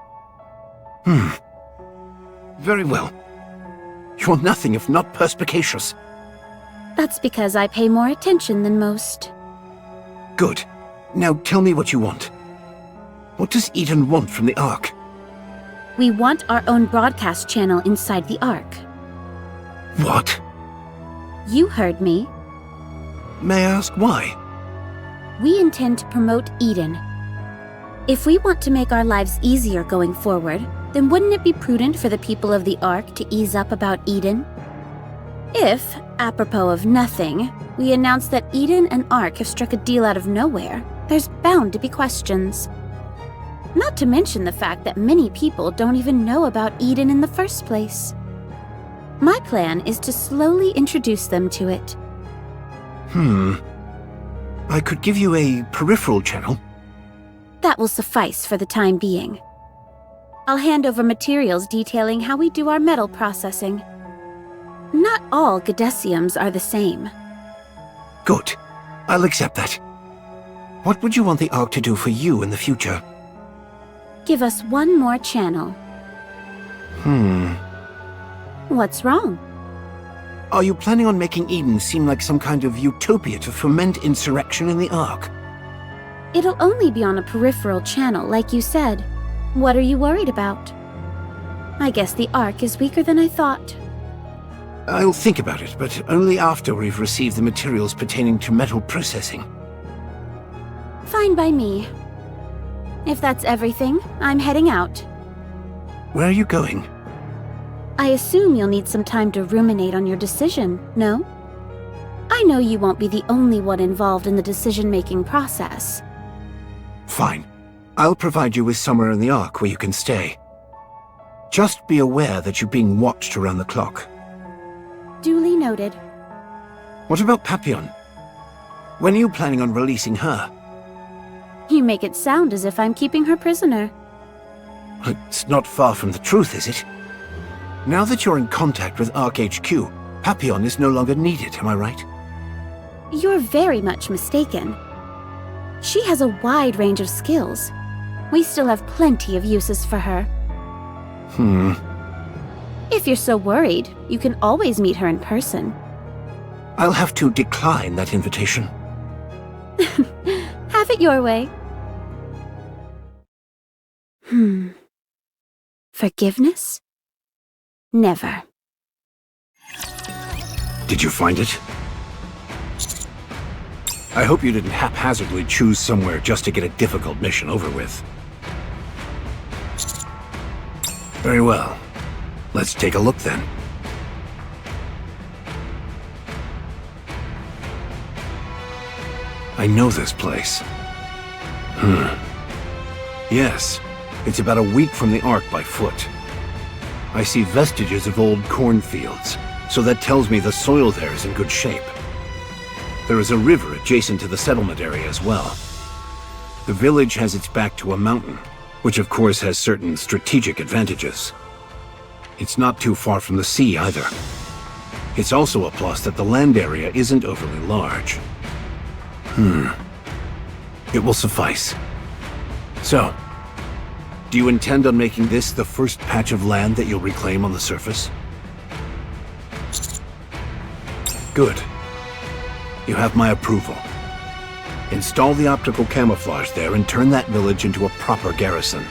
K: Very well. You're nothing if not perspicacious.
C: That's because I pay more attention than most.
K: Good. Now tell me what you want. What does Eden want from the Ark?
C: We want our own broadcast channel inside the Ark.
K: What?
C: You heard me.
K: May I ask why?
C: We intend to promote Eden. If we want to make our lives easier going forward, then wouldn't it be prudent for the people of the Ark to ease up about Eden? If, apropos of nothing, we announce that Eden and Ark have struck a deal out of nowhere, there's bound to be questions. Not to mention the fact that many people don't even know about Eden in the first place. My plan is to slowly introduce them to it.
K: I could give you a peripheral channel.
C: That will suffice for the time being. I'll hand over materials detailing how we do our metal processing. Not all Gadesiums are the same.
K: Good. I'll accept that. What would you want the Ark to do for you in the future?
C: Give us one more channel. What's wrong?
K: Are you planning on making Eden seem like some kind of utopia to foment insurrection in the Ark?
C: It'll only be on a peripheral channel, like you said. What are you worried about? I guess the Ark is weaker than I thought.
K: I'll think about it, but only after we've received the materials pertaining to metal processing.
C: Fine by me. If that's everything, I'm heading out.
K: Where are you going?
C: I assume you'll need some time to ruminate on your decision, no? I know you won't be the only one involved in the decision-making process.
K: Fine. I'll provide you with somewhere in the Ark where you can stay. Just be aware that you're being watched around the clock.
C: Duly noted.
K: What about Papillon? When are you planning on releasing her?
C: You make it sound as if I'm keeping her prisoner.
K: It's not far from the truth, is it? Now that you're in contact with Ark HQ, Papillon is no longer needed, am I right?
C: You're very much mistaken. She has a wide range of skills. We still have plenty of uses for her. If you're so worried, you can always meet her in person.
K: I'll have to decline that invitation.
C: Have it your way. Forgiveness? Never.
K: Did you find it? I hope you didn't haphazardly choose somewhere just to get a difficult mission over with. Very well. Let's take a look then. I know this place. Yes, it's about a week from the Ark by foot. I see vestiges of old cornfields, so that tells me the soil there is in good shape. There is a river adjacent to the settlement area as well. The village has its back to a mountain, which of course has certain strategic advantages. It's not too far from the sea either. It's also a plus that the land area isn't overly large. It will suffice. So, do you intend on making this the first patch of land that you'll reclaim on the surface? Good. You have my approval. Install the optical camouflage there and turn that village into a proper garrison.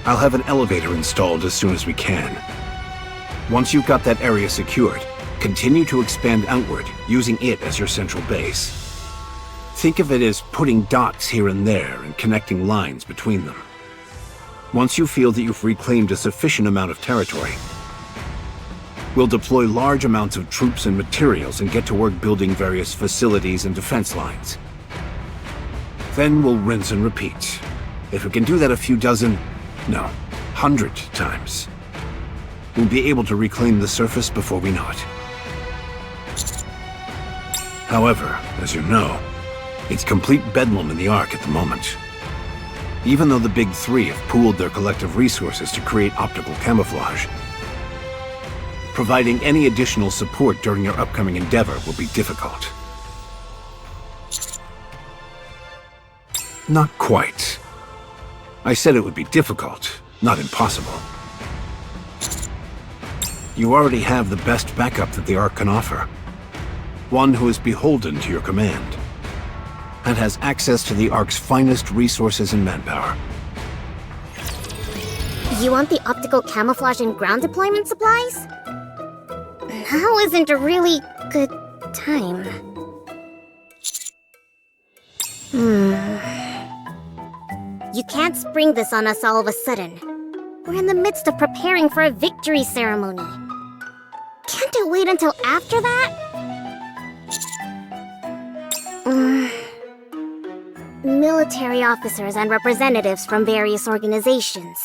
K: I'll have an elevator installed as soon as we can. Once you've got that area secured, continue to expand outward, using it as your central base. Think of it as putting dots here and there and connecting lines between them. Once you feel that you've reclaimed a sufficient amount of territory, we'll deploy large amounts of troops and materials and get to work building various facilities and defense lines. Then we'll rinse and repeat. If we can do that a few dozen, no, 100 times, we'll be able to reclaim the surface before we know it. However, as you know, it's complete bedlam in the Ark at the moment. Even though the Big Three have pooled their collective resources to create optical camouflage, providing any additional support during your upcoming endeavor will be difficult. Not quite. I said it would be difficult, not impossible. You already have the best backup that the Ark can offer. One who is beholden to your command, and has access to the Ark's finest resources and manpower.
L: You want the optical camouflage and ground deployment supplies? Now isn't a really good time. You can't spring this on us all of a sudden. We're in the midst of preparing for a victory ceremony. Can't it wait until after that? Military officers and representatives from various organizations.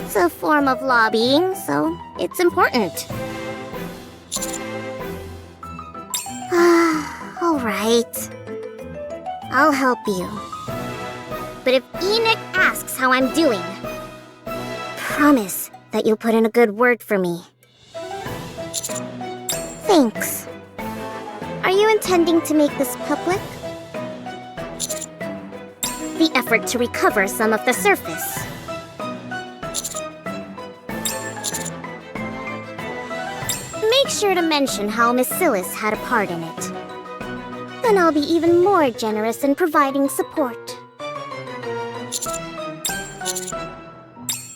L: It's a form of lobbying, so it's important. Alright. I'll help you. But if Enoch asks how I'm doing, promise that you'll put in a good word for me. Thanks. Are you intending to make this public? The effort to recover some of the surface. Make sure to mention how Miss Silas had a part in it. Then I'll be even more generous in providing support.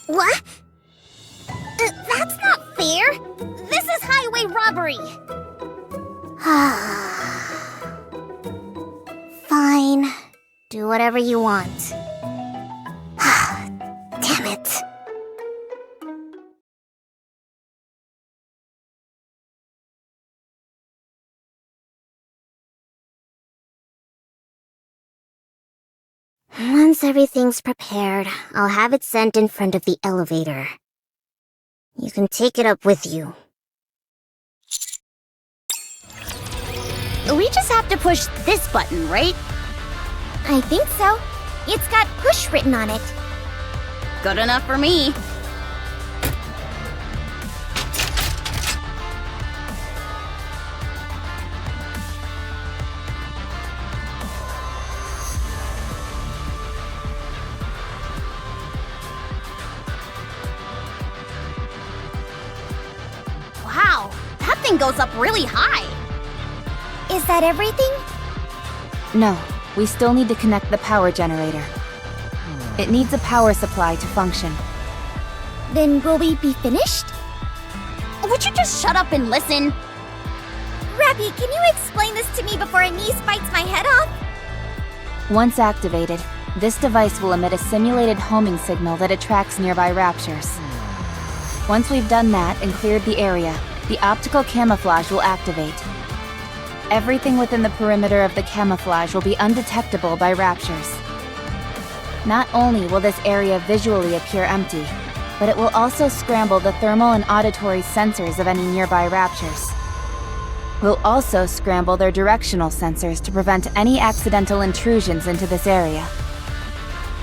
L: What? That's not fair! This is highway robbery! Fine. Do whatever you want. Damn it. Once everything's prepared, I'll have it sent in front of the elevator. You can take it up with you.
B: We just have to push this button, right?
L: I think so. It's got push written on it.
B: Good enough for me. Wow, that thing goes up really high.
L: Is that everything?
G: No, we still need to connect the power generator. It needs a power supply to function.
L: Then will we be finished?
B: Would you just shut up and listen?
L: Rapi, can you explain this to me before a niece bites my head off?
G: Once activated, this device will emit a simulated homing signal that attracts nearby raptures. Once we've done that and cleared the area, the optical camouflage will activate. Everything within the perimeter of the camouflage will be undetectable by raptures. Not only will this area visually appear empty, but it will also scramble the thermal and auditory sensors of any nearby raptures. We'll also scramble their directional sensors to prevent any accidental intrusions into this area.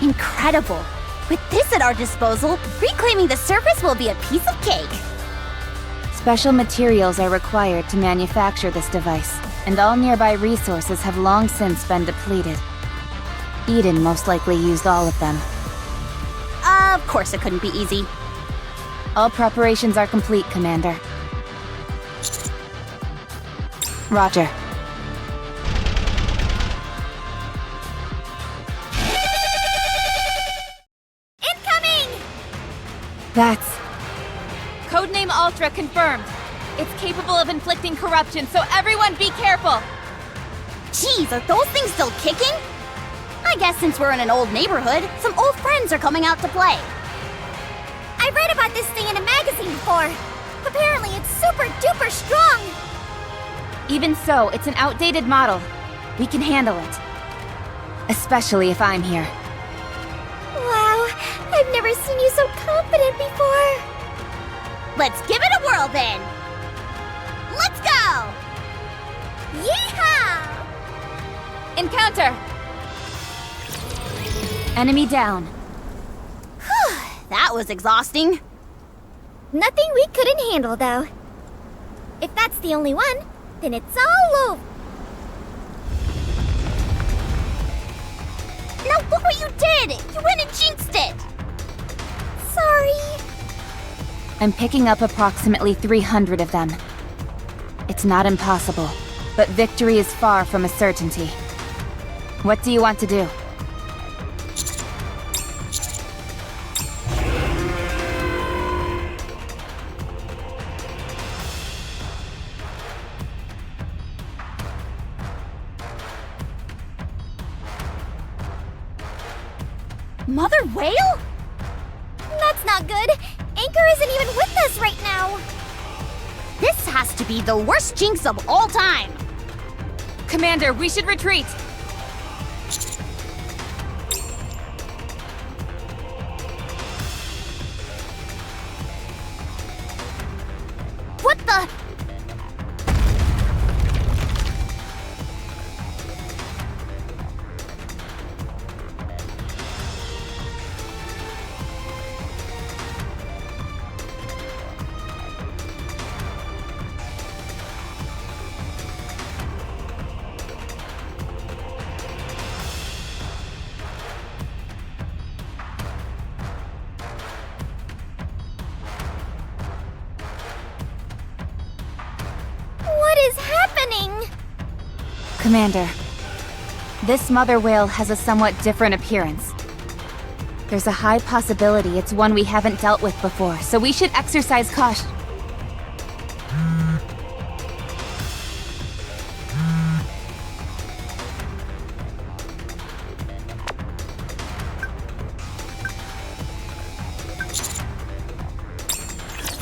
B: Incredible! With this at our disposal, reclaiming the surface will be a piece of cake.
G: Special materials are required to manufacture this device, and all nearby resources have long since been depleted. Eden most likely used all of them.
B: Of course it couldn't be easy.
G: All preparations are complete, Commander. Roger.
L: Incoming!
G: That's...
C: Codename Ultra confirmed. It's capable of inflicting corruption, so everyone be careful!
B: Jeez, are those things still kicking? I guess since we're in an old neighborhood, some old friends are coming out to play.
L: I read about this thing in a magazine before. Apparently it's super duper strong.
G: Even so, it's an outdated model. We can handle it. Especially if I'm here.
L: Wow, I've never seen you so confident before.
B: Let's give it a whirl then! Let's go!
L: Yeehaw!
C: Encounter!
G: Enemy down.
B: That was exhausting.
L: Nothing we couldn't handle, though. If that's the only one, then it's all over.
B: Now look what you did! You went and jinxed it!
L: Sorry.
G: I'm picking up approximately 300 of them. It's not impossible, but victory is far from a certainty. What do you want to do?
B: mother whale?
L: That's not good. Anchor isn't even with us right now.
B: This has to be the worst jinx of all time.
C: Commander, we should retreat!
B: What the?
L: What is happening?
G: Commander, this mother whale has a somewhat different appearance. There's a high possibility it's one we haven't dealt with before, so we should exercise caution.